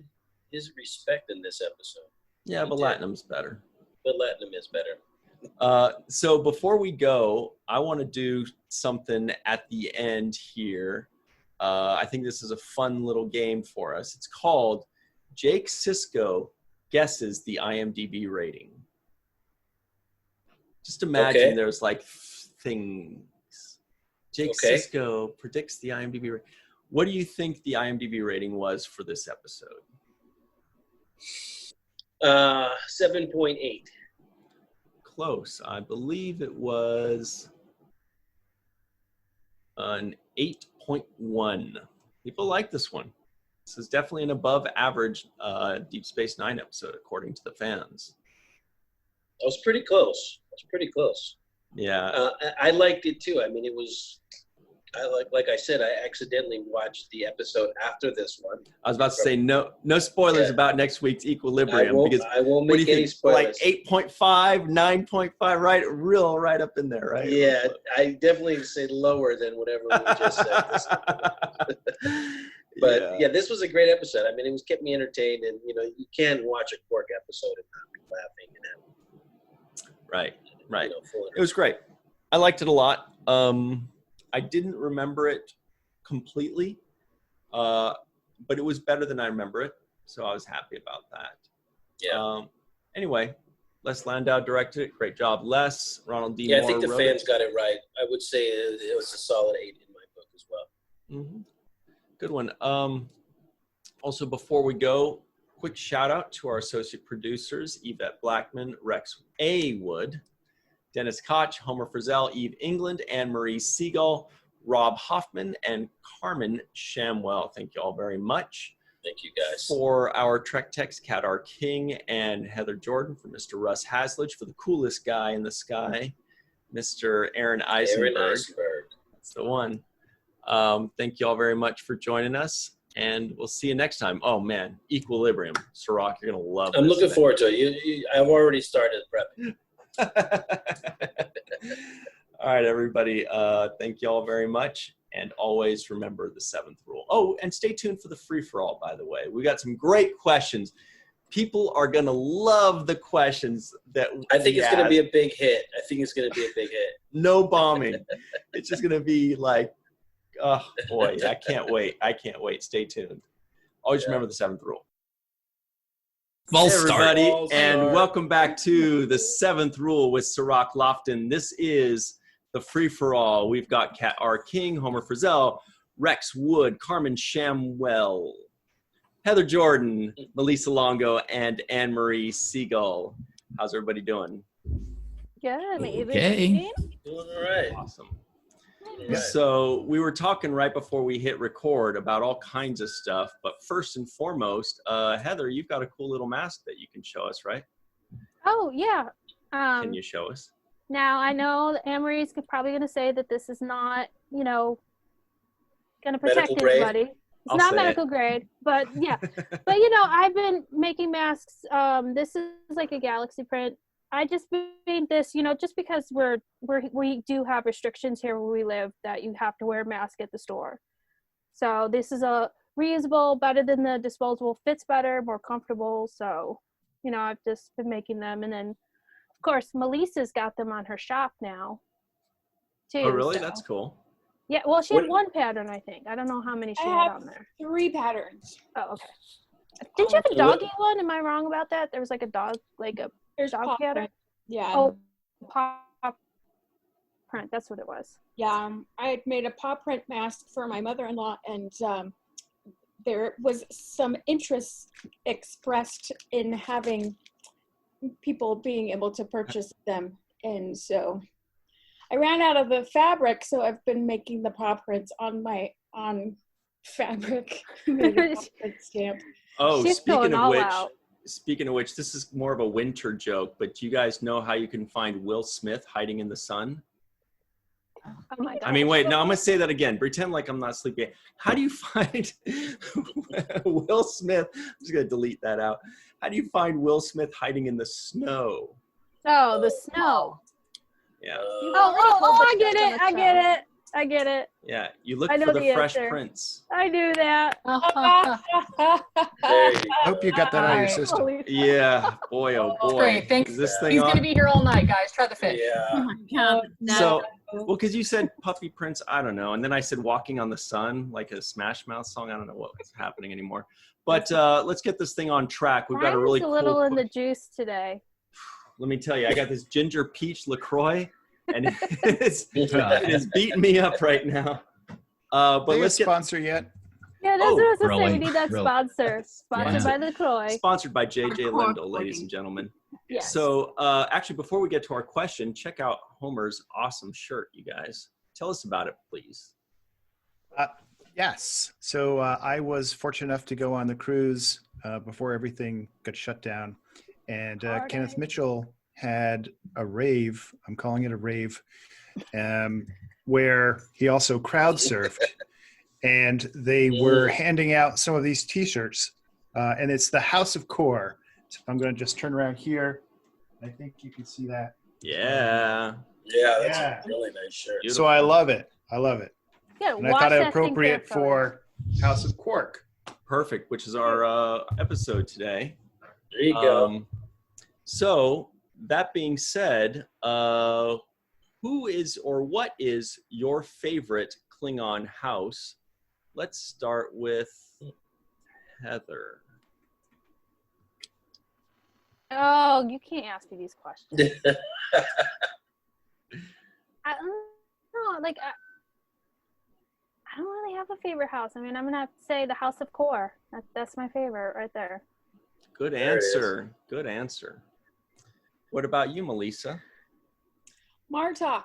his respect in this episode. Yeah, but Latinum's better. But Latinum is better. So before we go, I want to do something at the end here. I think this is a fun little game for us. It's called Jake Sisko Guesses the IMDb Rating. Just imagine there's like things. Jake Sisko predicts the IMDb rating. What do you think the IMDb rating was for this episode? 7.8. Close. I believe it was an 8.1. People like this one. This is definitely an above average Deep Space Nine episode, according to the fans. That was pretty close. Yeah. I liked it too. I mean, it was, like I said, I accidentally watched the episode after this one. I was about to say no spoilers about next week's Equilibrium. I won't make any spoilers. Like 8.5, 9.5, right up in there, right? Yeah, I definitely say lower than whatever we just said. But yeah, this was a great episode. I mean, it kept me entertained, and you can watch a Quark episode and not be laughing and have. Right. It was great. I liked it a lot. I didn't remember it completely, but it was better than I remember it, so I was happy about that. Yeah. Anyway, Les Landau directed it. Great job, Les. Ronald D. Moore I think the wrote fans it. got it right. I would say it was a solid 8 in my book as well. Mm-hmm. Good one. Also, before we go, quick shout out to our associate producers, Yvette Blackmon, Rex A. Wood, Dennis Koch, Homer Frizzell, Eve England, and Marie Segal, Rob Hoffman, and Carmen Shamwell. Thank you all very much. Thank you, guys. For our Trek Techs, Kat R. King and Heather Jordan. For Mr. Russ Hasledge. For the coolest guy in the sky, Mr. Aaron Eisenberg. That's the one. Thank you all very much for joining us. And we'll see you next time. Oh, man. Equilibrium. Cirroc, you're going to love I'm this looking thing. forward to it. I've already started prepping. All right, everybody. Thank you all very much. And always remember the 7th rule. Oh, and stay tuned for the free-for-all, by the way. We got some great questions. People are going to love the questions that I think it's going to be a big hit. No bombing. It's just going to be like, oh, boy, I can't wait. Stay tuned. Always remember the 7th rule. Hey, everybody, and welcome back to the 7th rule with Cirroc Lofton. This is the free-for-all. We've got Kat R. King, Homer Frizzell, Rex Wood, Carmen Shamwell, Heather Jordan, Malissa Longo, and Anne-Marie Segal. How's everybody doing? Good. Doing all right. Awesome. So we were talking right before we hit record about all kinds of stuff, but first and foremost, Heather, you've got a cool little mask that you can show us, right? Oh, yeah. Can you show us? Now, I know that Anne-Marie's probably going to say that this is not, going to protect anybody. It's not medical grade, but yeah. But, I've been making masks. This is like a galaxy print. I just made this, just because we do have restrictions here where we live that you have to wear a mask at the store. So this is a reusable, better than the disposable, fits better, more comfortable. So, I've just been making them. And then, of course, Melissa's got them on her shop now, too. Oh, really? So. That's cool. Yeah, well, she had one pattern, I think. I don't know how many she had on there. 3 patterns. Oh, okay. Didn't you have a doggy one? Am I wrong about that? There was like a dog, like a There's dog pattern? Yeah. Oh, paw print. That's what it was. Yeah. I had made a paw print mask for my mother-in-law, and there was some interest expressed in having people being able to purchase them. And so I ran out of the fabric, so I've been making the paw prints on fabric. Made a paw print stamp. Oh, She's speaking of which, this is more of a winter joke, but do you guys know how you can find Will Smith hiding in the sun? Oh my God. I mean, wait, no, I'm going to say that again. Pretend like I'm not sleeping. How do you find Will Smith? I'm just going to delete that out. How do you find Will Smith hiding in the snow? Oh, the snow. Yeah. Oh, I get it. I get it. Yeah, you look I know for the the Fresh answer. Prince. I knew that. There you I hope you got that out of your system. Yeah, boy, oh boy. Great, thanks. Is this thing He's on? going to be here all night, guys. Try the fish. Yeah. So, well, because you said Puffy Prince, I don't know, and then I said Walking on the Sun, like a Smash Mouth song. I don't know what's happening anymore. But let's get this thing on track. We've got a really Mine's cool. a little in the juice today. Let me tell you, I got this ginger peach LaCroix, and it is beating me up right now. But let's get sponsor yet. Yeah, that's what I was gonna say. really? We need that Really? sponsor. Sponsored by LaCroix. sponsored by JJ Lindo, ladies and gentlemen. Yes. So actually, before we get to our question, check out Homer's awesome shirt, you guys. Tell us about it, please. Yes. So I was fortunate enough to go on the cruise before everything got shut down. And Kenneth Mitchell had a rave, I'm calling it a rave, where he also crowd surfed. And they were handing out some of these T-shirts. And it's the House of Core. So I'm going to just turn around here. I think you can see that. Yeah. Yeah, that's a really nice shirt. So I love it. I love it. Yeah, And I thought it appropriate for House of Quark. Perfect, which is our episode today. There you go. So that being said, who is or what is your favorite Klingon house? Let's start with Heather. Oh, you can't ask me these questions. I don't know. Like, I don't really have a favorite house. I mean, I'm gonna have to say the House of Core. That's my favorite right there. Good answer. Good answer. What about you, Melissa? Martok.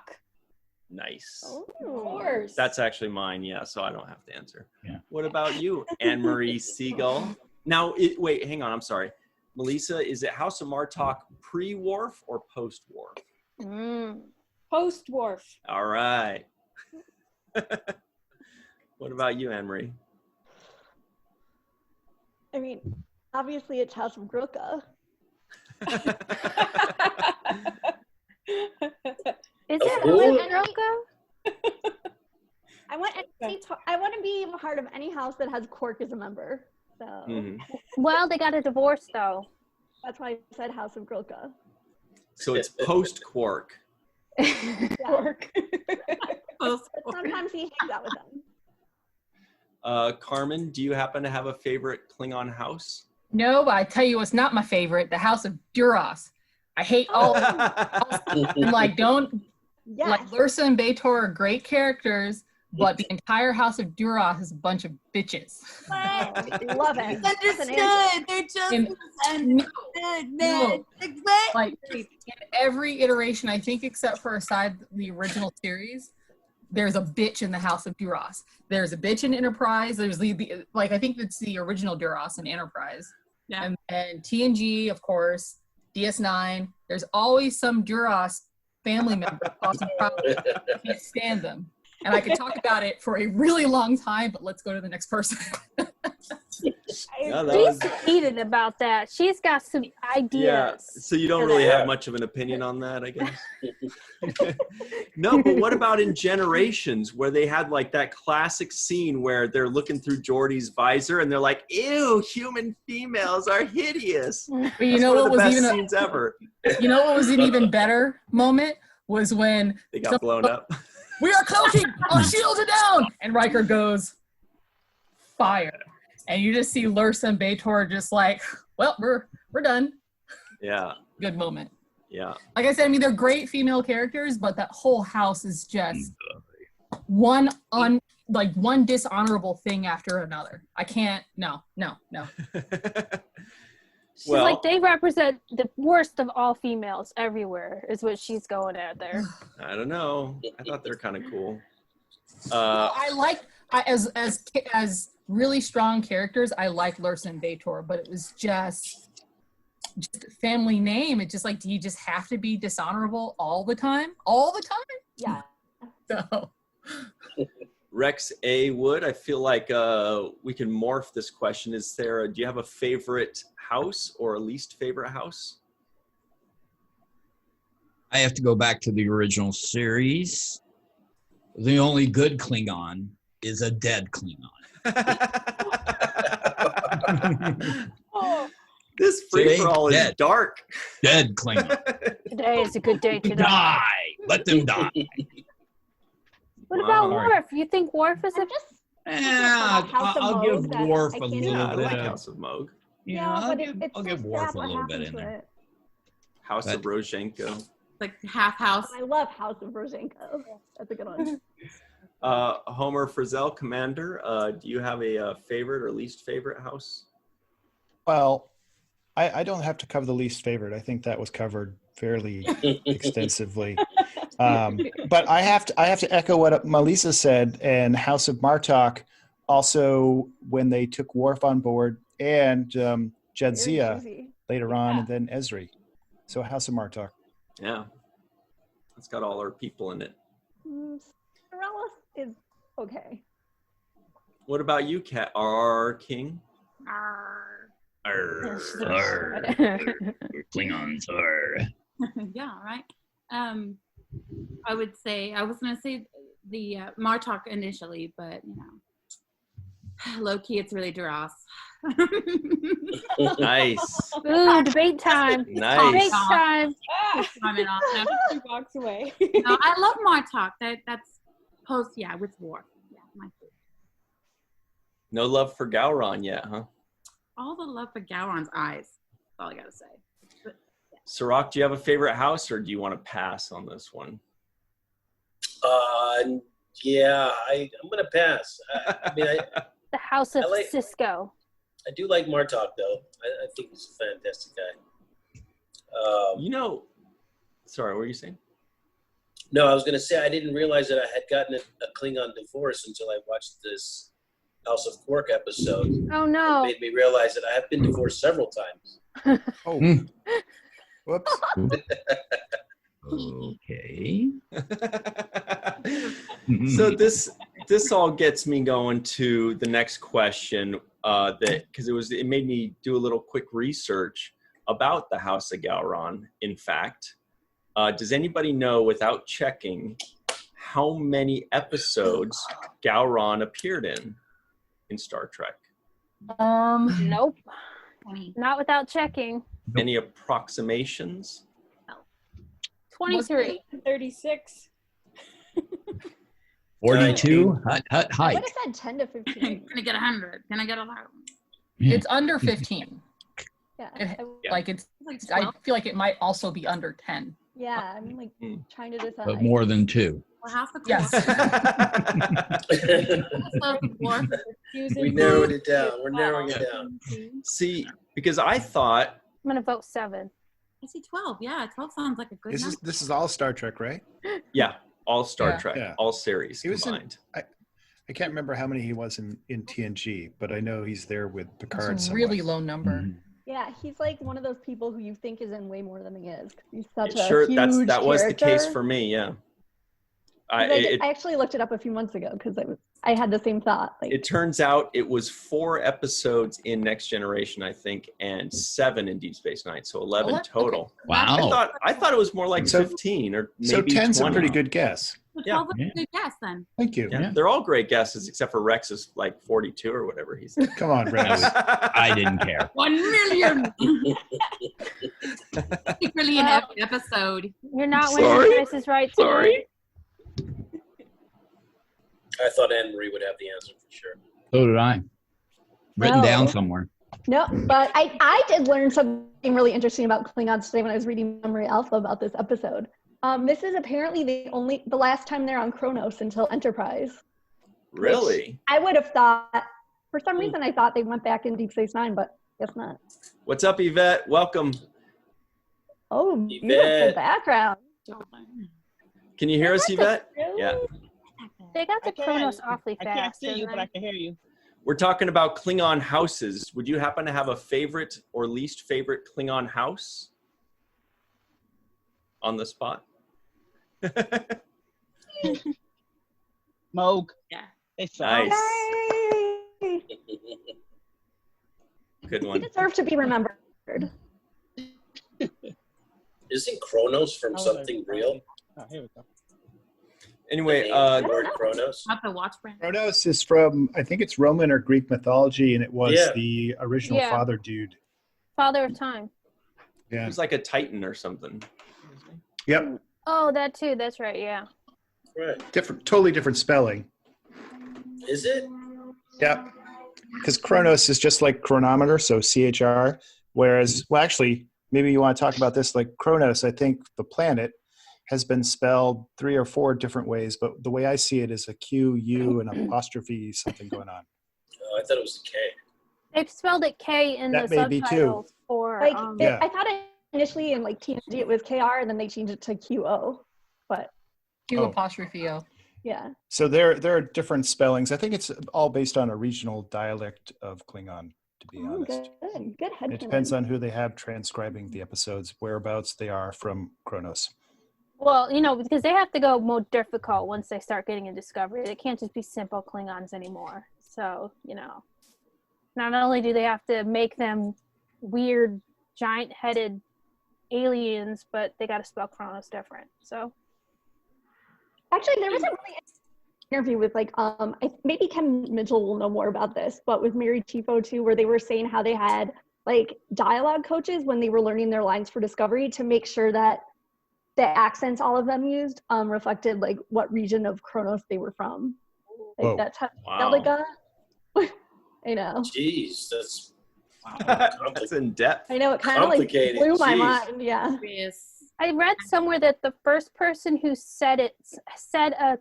Nice. Of course. That's actually mine, yeah, so I don't have to answer. Yeah. What about you, Marie Segal? Now, wait, hang on, I'm sorry. Melissa, is it House of Martok pre-Worf or post-Worf? Post-Worf. All right. What about you, Anne-Marie? I mean, obviously it's House of Grilka. Is it Grilka? I want to be a part of any house that has Quark as a member. So Well, they got a divorce though. That's why I said House of Grilka. So it's post-Quark. Quark. But sometimes he hangs out with them. Carmen, do you happen to have a favorite Klingon house? No, but I tell you what's not my favorite, the House of Duras. I hate all like don't like Lursa and B'Etor are great characters, but the entire House of Duras is a bunch of bitches. Love it. Understood. They're just No. Like in every iteration, I think except for aside the original series, there's a bitch in the House of Duras. There's a bitch in Enterprise. There's the like I think it's the original Duras in Enterprise. Yeah. And TNG, of course, DS9. There's always some Duras family member causing problems. I can't stand them. And I could talk about it for a really long time, but let's go to the next person. She's heated about that. She's got some ideas. Yeah, so you don't really have much of an opinion on that, I guess. No, but what about in Generations where they had like that classic scene where they're looking through Geordi's visor and they're like, ew, human females are hideous. But you know what was even scenes ever. You know what was an even better moment was when they got blown up. We are cloaking! Our shields are down! And Riker goes, fire. And you just see Lursa and B'Etor just like, well, we're done. Yeah. Good moment. Yeah. Like I said, I mean, they're great female characters, but that whole house is just one dishonorable thing after another. I can't, no. She's like, they represent the worst of all females everywhere, is what she's going at there. I don't know. I thought they're kind of cool. As really strong characters, I like Lursa and B'Etor, but it was just family name. It's just like, do you just have to be dishonorable all the time? All the time? Yeah. So. Rex A. Wood, I feel like we can morph this question. Do you have a favorite house or a least favorite house? I have to go back to the original series. The only good Klingon is a dead Klingon. This free-for-all is dark. Dead Klingon. Today is a good day to die. Let them die. What about Worf? You think Worf is a... Yeah, I'll give Worf a little bit. I like House of Moog. Yeah, I'll give Worf a little bit in there. House of Rozhenko. Like half house. I love House of Rozhenko. That's a good one. Homer Frizzell, Commander, do you have a favorite or least favorite house? Well, I don't have to cover the least favorite. I think that was covered fairly extensively. But I have to echo what Malissa said, and House of Martok also, when they took Worf on board, and Jadzia later on, and then Ezri. So House of Martok. Yeah. It's got all our people in it. Morales is okay. What about you, Kat? R. King? Klingons are. Yeah, right. I would say, I was going to say the Martok initially, but, you know, low-key, it's really Duras. Nice. Ooh, debate time. Nice. Debate time. Two blocks away. No, I love Martok. That's post, with Worf. Yeah, my favorite. No love for Gauran yet, huh? All the love for Gauran's eyes. That's all I got to say. But, Cirroc, do you have a favorite house, or do you want to pass on this one? Yeah, I'm going to pass. I mean, the House of Sisko. I do like Martok, though. I think he's a fantastic guy. Sorry, what were you saying? No, I was going to say I didn't realize that I had gotten a Klingon divorce until I watched this House of Quark episode. Oh, no. It made me realize that I have been divorced several times. Oh. Whoops. Okay. So this all gets me going to the next question, because it made me do a little quick research about the House of Gauran. In fact, does anybody know, without checking, how many episodes Gauran appeared in Star Trek? Nope. Not without checking. Any approximations? 23. 36. 42. Hut I would height. have said 10 to 15. Can I get 100? Can I get 11? It's under 15. Yeah. I feel like it might also be under 10. Yeah, I'm like trying to decide. But more than 2. Well, half the Yes. We narrowed it down. We're narrowing it down. See, because I thought... I'm going to vote 7. I see 12. Yeah, 12 sounds like a good number. This is all Star Trek, right? Yeah, all Star Trek, all series combined. I can't remember how many he was in TNG, but I know he's there with Picard. It's a really low number. Mm-hmm. Yeah, he's like one of those people who you think is in way more than he is. He's such a huge that was the character. case for me. Yeah, I actually looked it up a few months ago because I had the same thought. It turns out it was 4 episodes in Next Generation, I think, and 7 in Deep Space Nine, so 11 total. Okay. Wow! I thought it was more like 15 or maybe so 10's 20. a pretty good guess. Yeah, good guess then. Thank you. Yeah. They're all great guesses except for Rex is like 42 or whatever he said. Come on, Rex. I didn't care. 1 million. 1 million every episode. You're not winning Price is Right today. Sorry. I thought Anne Marie would have the answer for sure. So did I. Written down somewhere. No, but I did learn something really interesting about Klingons today when I was reading Memory Alpha about this episode. This is apparently the last time they're on Kronos until Enterprise. Really? I would have thought, for some reason I thought they went back in Deep Space Nine, but guess not. What's up, Yvette? Welcome. Oh, beautiful background. Can you hear us, Yvette? Yeah. They got the Kronos awfully fast. I can't see you, but I can hear you. We're talking about Klingon houses. Would you happen to have a favorite or least favorite Klingon house on the spot? Moog. Yeah. Nice. Good one. He deserves to be remembered. Isn't Kronos from something real? Oh, here we go. Anyway, Kronos. Not the watch brand. Kronos is from, I think it's Roman or Greek mythology, and it was the original father dude. Father of time. Yeah. He was like a Titan or something. Yep. Oh, that too. That's right. Yeah. Right. Totally different spelling. Is it? Yep. Because Kronos is just like chronometer, so CHR. Whereas, well, actually, maybe you want to talk about this. Like Kronos, I think the planet has been spelled 3 or 4 different ways, but the way I see it is a Q, U, and apostrophe something going on. Oh, I thought it was a K. They've spelled it K in That the may be subtitles too. for. Like I thought initially in like TNG it was KR, and then they changed it to QO. But Q apostrophe O. Yeah. So there are different spellings. I think it's all based on a regional dialect of Klingon, to be honest. Good head. It depends on who they have transcribing the episodes, whereabouts they are from Kronos. Well, you know, because they have to go more difficult once they start getting in Discovery. They can't just be simple Klingons anymore. So, you know, not only do they have to make them weird, giant-headed aliens, but they got to spell Kronos different. So, actually, there was a really interview with like maybe Ken Mitchell will know more about this, but with Mary Chieffo too, where they were saying how they had like dialogue coaches when they were learning their lines for Discovery to make sure that the accents all of them used reflected like what region of Kronos they were from. Like that's how I know. Jeez, that's in depth. I know, it kind of like blew my mind. Yeah. I read somewhere that the first person who said a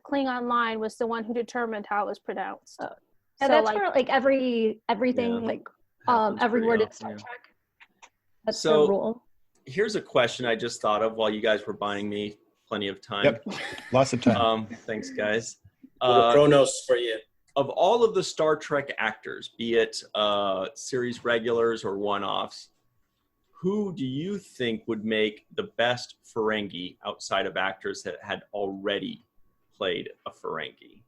Klingon line was the one who determined how it was pronounced. Yeah, so that's like, for like everything like every word in Star Trek. That's the rule. Here's a question I just thought of while you guys were buying me plenty of time. Yep, lots of time. Thanks, guys. Kronos for you. Of all of the Star Trek actors, be it series regulars or one-offs, who do you think would make the best Ferengi outside of actors that had already played a Ferengi?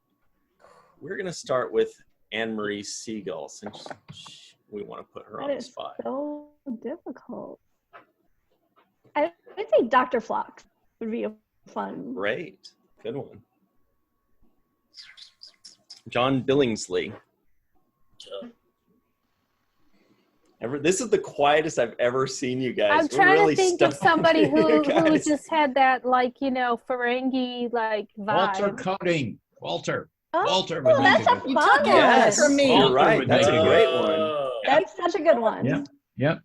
We're going to start with Marie Segal, since we want to put her on the spot. So difficult. I would say Dr. Phlox would be a fun. Great. Good one. John Billingsley. This is the quietest I've ever seen you guys. I'm trying to think of somebody who just had that, like, you know, Ferengi like vibe. Walter Coding. Walter. Oh, Walter. That's a fun one. Yes, for me. You're right. That's a great one. That's such a good one. Yeah. Yep.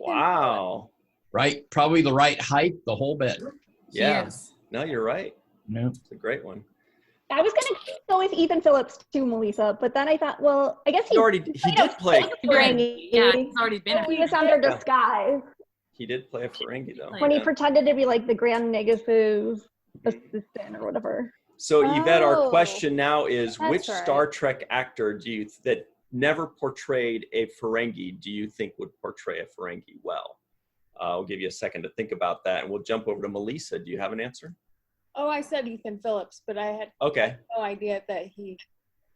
Wow. Right. Probably the right height, the whole bit. Yeah. Yes. No, you're right. No. It's a great one. I was going to go with Ethan Phillips too, Melissa, but then I thought, well, I guess he did play. Ferengi. Yeah, he's already been. He was under disguise. He did play a Ferengi, though. When he pretended to be like the Grand Negasu's assistant or whatever. So, Yvette, our question now is, which right. Star Trek actor that never portrayed a Ferengi do you think would portray a Ferengi well? I'll give you a second to think about that, and we'll jump over to Melissa. Do you have an answer? Oh, I said Ethan Phillips, but I had no idea that he...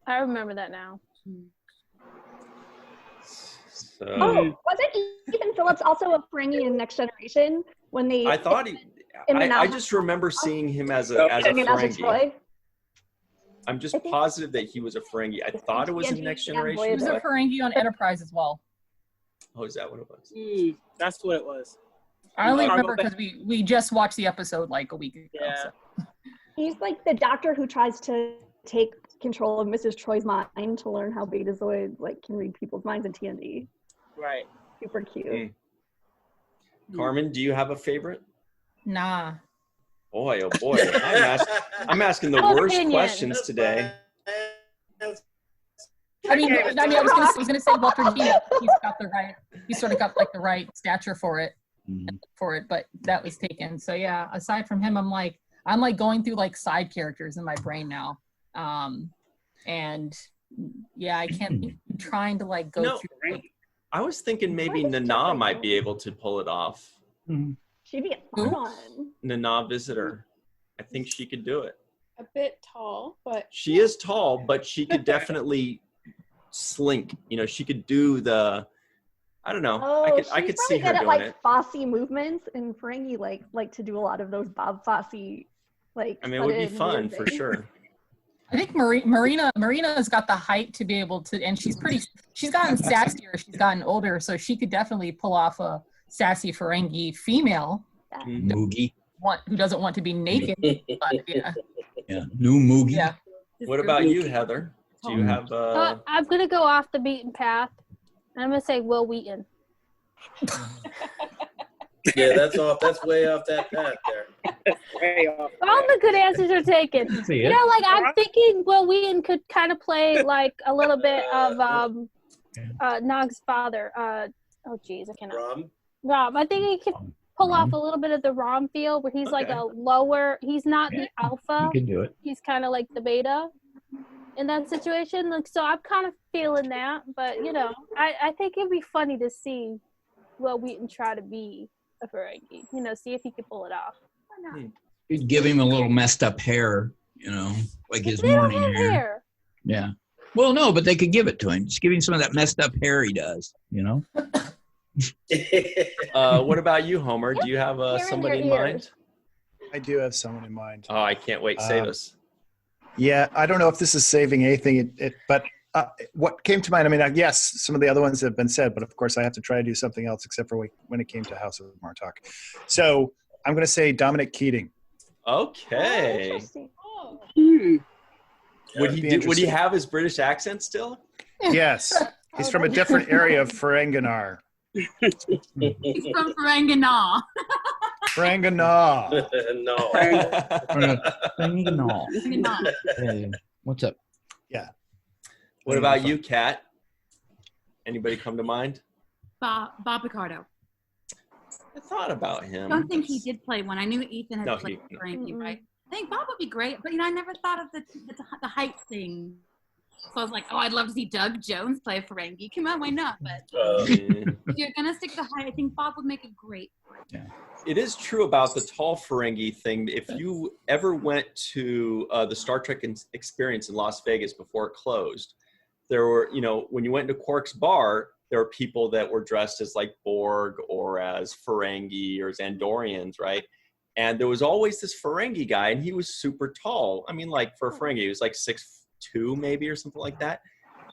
I remember that now. So, wasn't Ethan Phillips also a Ferengi in Next Generation? When they... I thought I just remember seeing him as a Ferengi. I'm just positive that he was a Ferengi. I thought it was in Next Generation. He was a Ferengi on Enterprise as well. Oh, is that what it was? That's what it was. I only remember because we just watched the episode like a week ago. Yeah. So. He's like the doctor who tries to take control of Mrs. Troy's mind to learn how Betazoid can read people's minds in TNG. Right. Super cute. Carmen, do you have a favorite? Nah. Boy, oh boy. I'm asking the worst questions today. I mean, I was gonna say Walter Keane. He's sort of got like the right stature for it, but that was taken. So yeah, aside from him, I'm like going through like side characters in my brain now, and yeah, I can't be trying to like go through. Like, I was thinking maybe Nana might be able to pull it off. She'd be a fun one. Nana Visitor, I think she could do it. A bit tall, but she is tall, but she could definitely slink. You know, she could do the. I don't know. I could see her doing it. Fosse movements, and Ferengi like to do a lot of those Bob Fosse Like, I mean, it would be fun for sure. I think Marina's got the height to be able to, and she's gotten sassier as she's gotten older, so she could definitely pull off a sassy Ferengi female. Moogie. Who doesn't want to be naked. But, yeah. Yeah, new Moogie. Yeah. What about you, Heather? Do you have I'm going to go off the beaten path. I'm going to say Will Wheaton. Yeah, that's way off that path there. Way off. All the good answers are taken. You know, like I'm thinking Will Wheaton could kind of play like a little bit of Nog's father. Oh geez, I cannot. Rom. I think he could pull off a little bit of the Rom feel, where he's like a lower. He's not the alpha. You can do it. He's kind of like the beta in that situation. Like, so I'm kind of feeling that, but you know, I think it'd be funny to see Will Wheaton try to be a Ferengi. You know, see if he could pull it off. Why not? You'd give him a little messed up hair, you know, like his morning hair. Yeah. Well, no, but they could give it to him. Just give him some of that messed up hair he does, you know. What about you, Homer? Do you have somebody in mind? I do have someone in mind. Oh, I can't wait to say this. Yeah, I don't know if this is saving anything, but what came to mind, I mean, yes, some of the other ones have been said, but of course I have to try to do something else except for when it came to House of Martok. So I'm going to say Dominic Keating. Okay. Oh, Would he have his British accent still? Yes. He's from a different area of Ferenginar. He's from Ferenginar. Ferenginar. No. Ferenginar. Hey, what's up? Yeah. What about you, Kat? Anybody come to mind? Bob Picardo. I thought about him. I don't think he did play one. I knew Ethan had played Frankie, right? I think Bob would be great, but you know, I never thought of the height thing. So I was like, oh, I'd love to see Doug Jones play Ferengi. Come on, why not? But if you're gonna stick to height, I think Bob would make a great. Yeah. It is true about the tall Ferengi thing. If you ever went to the Star Trek experience in Las Vegas before it closed, there were, you know, when you went into Quark's bar, there were people that were dressed as like Borg or as Ferengi or as Andorians, right? And there was always this Ferengi guy, and he was super tall. I mean, like for a Ferengi, he was like 6'2" maybe or something like that.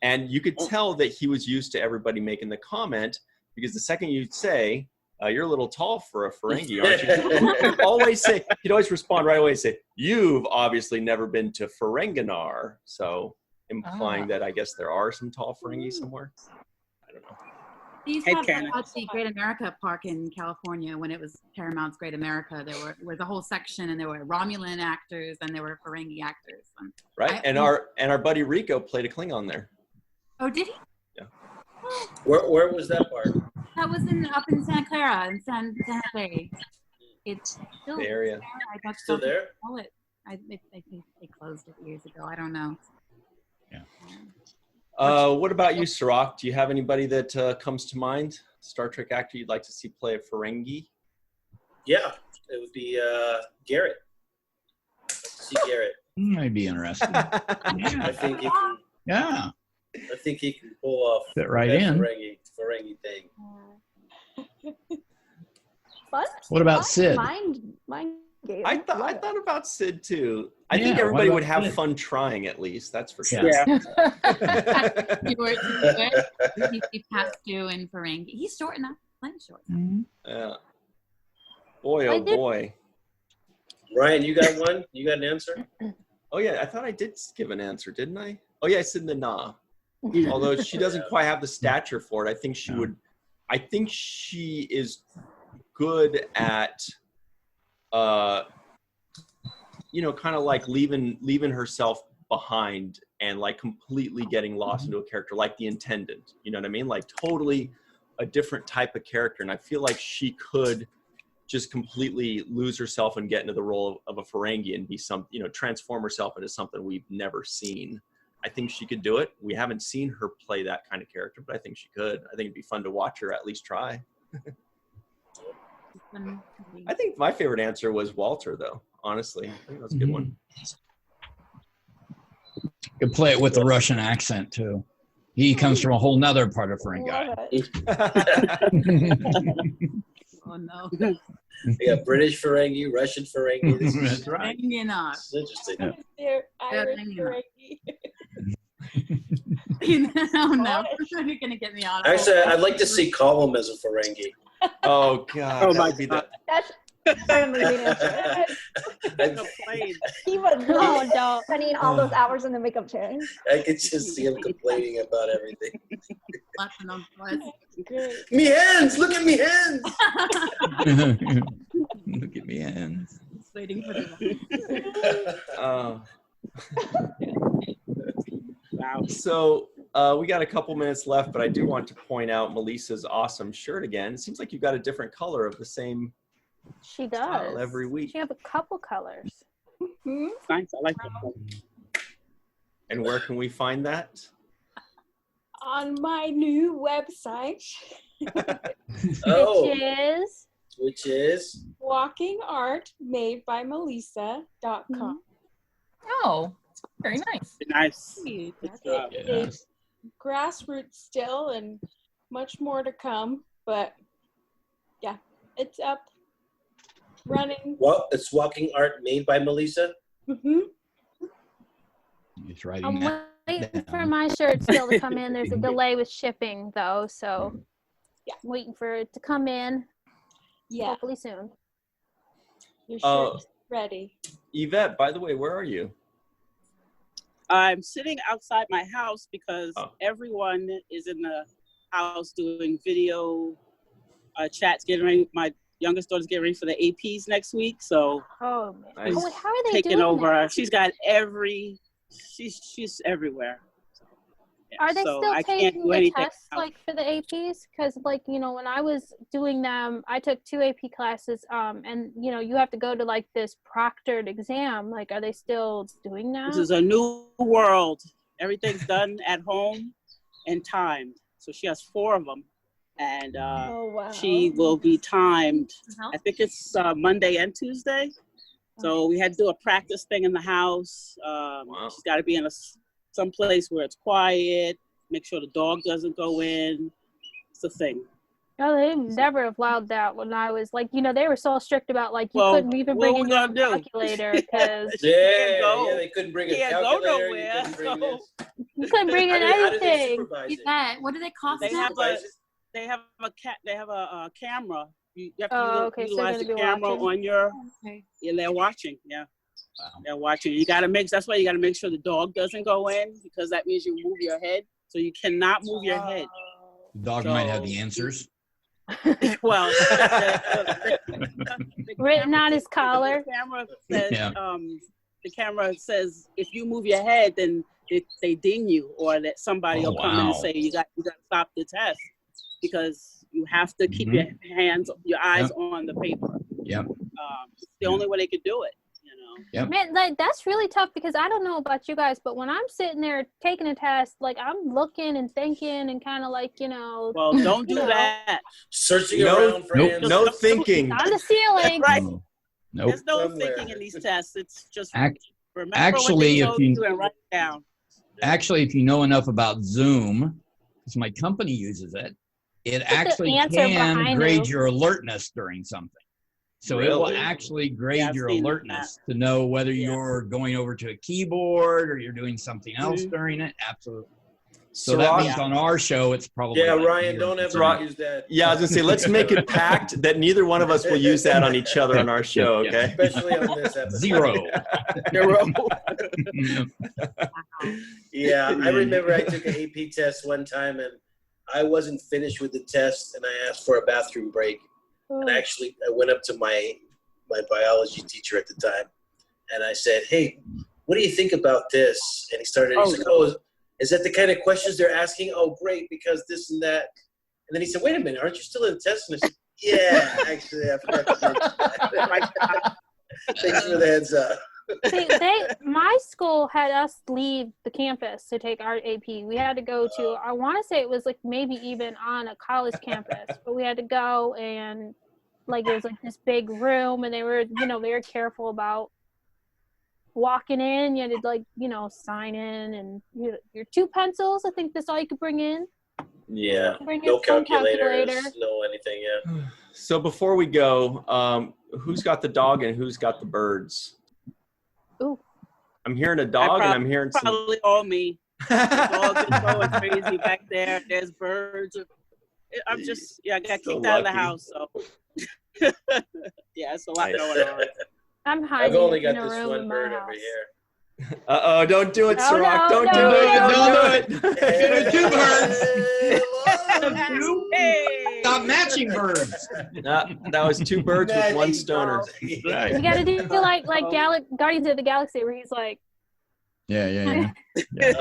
And you could tell that he was used to everybody making the comment, because the second you'd say, you're a little tall for a Ferengi, aren't you? He'd always respond right away and say, you've obviously never been to Ferenginar. So implying that I guess there are some tall Ferengi somewhere. I don't know. These had the Great America Park in California when it was Paramount's Great America. There was a whole section, and there were Romulan actors and there were Ferengi actors. Right, and our buddy Rico played a Klingon there. Oh, did he? Yeah. Where was that part? That was up in Santa Clara in San Jose. It's still the area. Still there? I think they closed it years ago. I don't know. Yeah. What about you, Cirroc? Do you have anybody that comes to mind? Star Trek actor you'd like to see play a Ferengi? Yeah, it would be Garrett. I'd like to see Garrett. Might be interesting. Yeah. I think he can. Yeah. I think he can pull off fit right in. Ferengi thing. Fun? What about Sid? Mind game. I thought about Sid too. I think everybody would have fun trying, at least. That's for sure. Yeah. He passed you in Ferengi. He's short enough. Plenty short. Yeah. Boy, oh boy. Ryan, you got one? You got an answer? Oh yeah, I thought I did give an answer, didn't I? Oh yeah, I said Nana. Although she doesn't quite have the stature for it, I think she would. I think she is good at, you know, kind of like leaving herself behind and like completely getting lost into a character, like the Intendant. You know what I mean? Like totally a different type of character, and I feel like she could just completely lose herself and get into the role of a Ferengi and be transform herself into something we've never seen. I think she could do it. We haven't seen her play that kind of character, but I think she could. I think it'd be fun to watch her at least try. I think my favorite answer was Walter, though. Honestly, I think that's a good one. You could play it with the Russian accent too. He comes from a whole nother part of Ferengi. Oh no. We got British Ferengi, Russian Ferengi. That's right. It's interesting. Irish Ferengi. Oh no, you're gonna get me on. Actually, I'd like to see Column as a Ferengi. Oh God. Oh my God. That's amazing answer. He was spending all those hours in the makeup chair. I could just see him complaining about everything. Me hands! Look at me hands! Look at me hands. Just waiting for the Wow. So we got a couple minutes left, but I do want to point out Melissa's awesome shirt again. It seems like you've got a different color of the same. She does. Every week. She has a couple colors. Nice. I like that. And where can we find that? On my new website. Which is walkingartmadebymelissa.com. Oh, very nice. Nice. It's grassroots still and much more to come, but yeah, it's up, running. Well, it's Walking Art Made by Melissa. Mm-hmm. He's writing I'm that waiting down. for my shirt still to come in. There's a delay with shipping though, so yeah, waiting for it to come in. Yeah, hopefully soon. Your shirt's ready. Yvette, by the way, where are you? I'm sitting outside my house because everyone is in the house doing video chats, getting ready. My youngest daughter's getting ready for the APs next week, so how are they taking doing over. that? She's got she's everywhere. So, yeah, Are they so still I can't taking do the anything tests like for the APs? Because like, you know, when I was doing them, I took 2 AP classes, and you know, you have to go to like this proctored exam. Like, are they still doing that? This is a new world. Everything's done at home and timed. So she has 4 of them, and she will be timed. I think it's Monday and Tuesday. So we had to do a practice thing in the house. She's got to be in some place where it's quiet. Make sure the dog doesn't go in. It's a thing. No, they never allowed that when I was like, you know, they were so strict about like you couldn't even bring in your own calculator because they couldn't bring a calculator. You couldn't bring in anything. What do they cost? They have a camera. You have to utilize the camera on your. Yeah, they're watching. Yeah. Wow. They're watching. That's why you gotta make sure the dog doesn't go in, because that means you move your head. So you cannot move your head. The dog might have the answers. Well, written on his collar. The camera says if you move your head, then they ding you, or that somebody will come in and say you got to stop the test, because you have to keep your eyes on the paper. Yep. It's the only way they could do it. Yep. Man, like that's really tough, because I don't know about you guys, but when I'm sitting there taking a test, like I'm looking and thinking and kind of like, you know. Well, don't do that. Searching around for answers. No thinking. On the ceiling. Right. Nope. There's no thinking in these tests. It's just remember actually, what they told you and write it down. Actually, if you know enough about Zoom, because my company uses it, it actually can grade your alertness during something. So it will actually grade your alertness to know whether you're going over to a keyboard or you're doing something else during it. Absolutely. So that means on our show, it's probably Ryan, don't ever use that. Yeah, I was gonna say, let's make it pact that neither one of us will use that on each other on our show. Okay. Especially on this episode. Zero. Yeah, I remember I took an AP test one time and I wasn't finished with the test, and I asked for a bathroom break. And actually, I went up to my biology teacher at the time, and I said, "Hey, what do you think about this?" And he said, "Oh, is that the kind of questions they're asking? Oh, great, because this and that." And then he said, "Wait a minute, aren't you still in the test?" And I said, "Yeah, actually, I forgot to mention that." Thanks for the heads up. See, my school had us leave the campus to take our AP. We had to go to, I want to say it was like maybe even on a college campus, but we had to go, and like it was like this big room, and they were, you know, very careful about walking in. You had to like, you know, sign in, and your 2 pencils. I think that's all you could bring in. Yeah. Bring No your phone calculators, calculator. no anything. Yeah. So before we go, who's got the dog and who's got the birds? Ooh. I'm hearing a dog and I'm hearing some. Probably all me. The dog is going crazy back there. There's birds. I got kicked out of the house. So yeah, it's a lot going on. I'm hiding. I've only in got a this room one in my bird house. over here. Don't do it, No, Cirroc. no, Don't do no, it. no. Don't do it. Two birds. Hey. Stop matching birds. That was two birds with one stoner. Right. You gotta do like Guardians of the Galaxy, where he's like. Yeah. Yeah. That's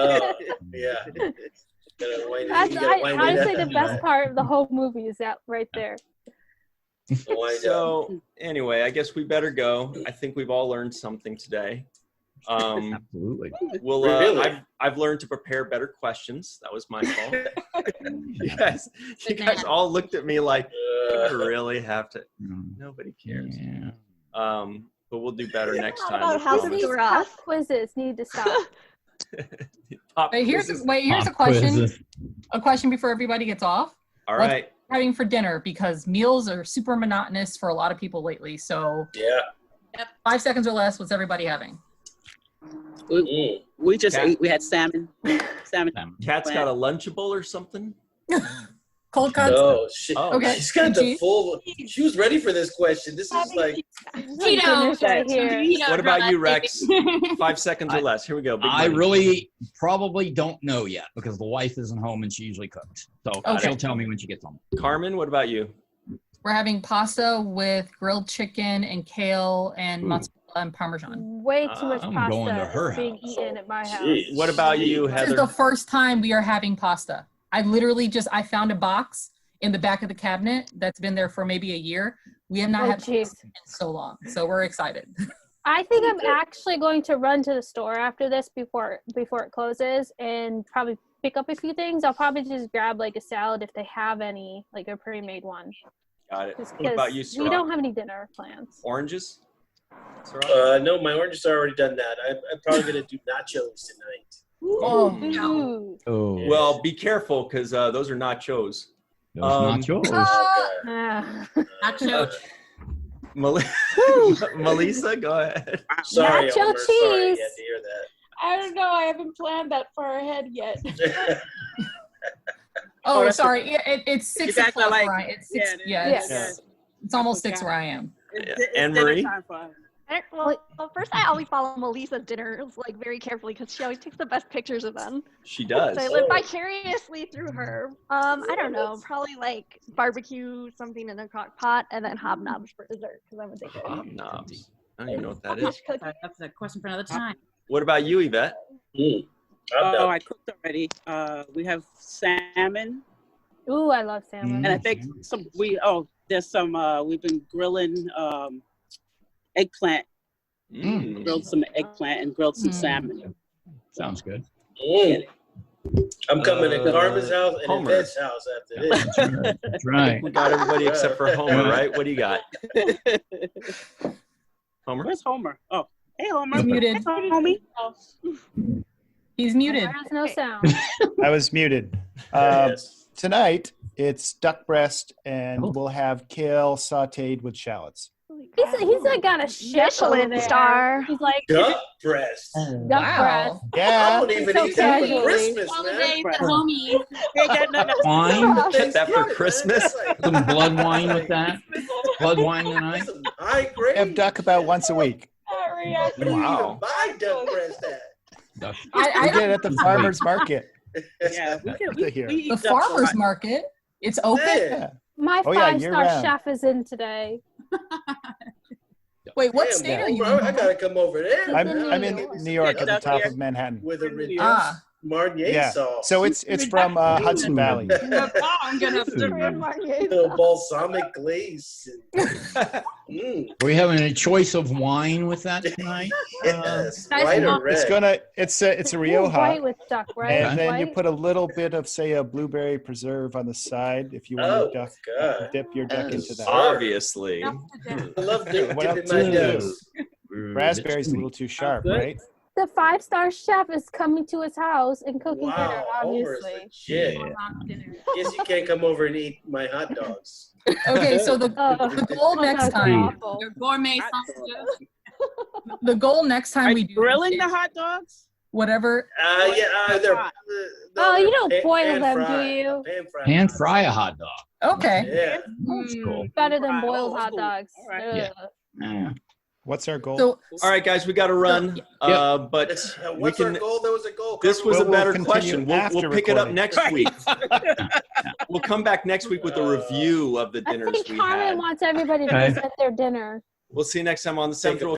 honestly the best part of the whole movie is that right there. So anyway, I guess we better go. I think we've all learned something today. Absolutely. We'll. Really? I've learned to prepare better questions. That was my fault. You guys all looked at me like, you really have to. Nobody cares. Yeah. But we'll do better next time. About House of Cirroc. Quizzes need to stop. Here's a question. A question before everybody gets off. All right. What's having for dinner? Because meals are super monotonous for a lot of people lately. So yeah. 5 seconds or less. What's everybody having? We just ate. We had salmon. Cat's got a Lunchable or something. Cold cuts. Oh shit! Okay. She's got the full. She was ready for this question. This is like. Right here. What about you, Rex? 5 seconds or less. Here we go. Big I money. really probably don't know yet because the wife isn't home and she usually cooks. So she'll tell me when she gets home. Carmen, what about you? We're having pasta with grilled chicken and kale and mozzarella and Parmesan. Way too much I'm pasta going to her is being house. eaten at my house. Jeez. What about you, This is Heather? the first time we are having pasta. I literally I found a box in the back of the cabinet that's been there for maybe a year. We have not had pasta in so long, so we're excited. I think I'm actually going to run to the store after this before it closes and probably pick up a few things. I'll probably just grab like a salad if they have any, like a pre-made one. Got it. What about you, Cirroc? We don't have any dinner plans. Oranges? No, my oranges are already done that. I'm probably gonna do nachos tonight. Ooh. Oh. Well, be careful because those are nachos. Nachos. Nachos. Melissa, go ahead. Sorry, Nacho Elmer. cheese. Sorry, you had to hear that. I don't know. I haven't planned that far ahead yet. Oh, sorry. It's 6 guys are o'clock. like- Right? It's 6. Yeah, It's almost 6 where I am. Anne Marie? Well, first I always follow Melissa's dinners like very carefully because she always takes the best pictures of them. She does. So I live vicariously through her. I don't know, probably like barbecue something in a crock pot and then hobnobs for dessert because I'm addicted. Hobnobs. I don't even know what that is. That's a question for another time. What about you, Yvette? Oh, I cooked already. We have salmon. Ooh, I love salmon. And I think there's some, we've been grilling eggplant. Grilled some eggplant and grilled some salmon. Sounds good. I'm coming to Carmen's house and Homer. Yvette's house after this. That's right. We got everybody except for Homer, right? What do you got? Homer? Where's Homer? Oh, hey, Homer. He's muted. Hey, homie. He's muted. There's no sound. I was muted. Yes. Tonight, it's duck breast, and we'll have kale sauteed with shallots. He's like got a chef over Michelin there. star. He's like Duck breast. duck breast. I Yeah. don't even So eat that for casually. Christmas, Holidays man. at homies. Wine? Get that for Christmas? Some blood wine with that? Blood wine tonight? High We grade. have duck about once a week. Wow. Buy duck breast at. We get it at the farmer's market. Yeah, we Here. eat The duck farmer's a lot. market. It's open. Yeah. My Oh, yeah, 5-star year-round. chef is in today. Wait, what Damn, state man, are you I in? gotta come over there. I'm in New York at the top of Manhattan. With a reduced Ah. Marnier Yeah. sauce. So it's from Hudson Valley. I'm gonna little balsamic glaze. Are we having a choice of wine with that tonight? Yes, Nice white or enough. red. It's a Ooh, Rioja. white with duck, right? And then you White. put a little bit of, say, a blueberry preserve on the side if you want Oh, to God. dip your duck into that. Obviously. I love dipping What my else do you ducks. do? Raspberry's a little too sharp, Good. right? the 5-star chef is coming to his house and cooking dinner, obviously. Shit. Guess you can't come over and eat my hot dogs. Okay, so the goal next time. Your gourmet sausages. The goal next time we do grilling the hot dogs. Whatever. You don't boil them, do you? Pan fry a hot dog. Okay. Yeah. That's cool. Better than boiled hot dogs. Yeah. What's our goal? So, all right, guys, we got to run. But what's our goal? There was a goal. This was a better question. We'll pick it up next week. We'll come back next week with a review of the dinners we had. Carmen wants everybody to present their dinner. We'll see you next time on the Central.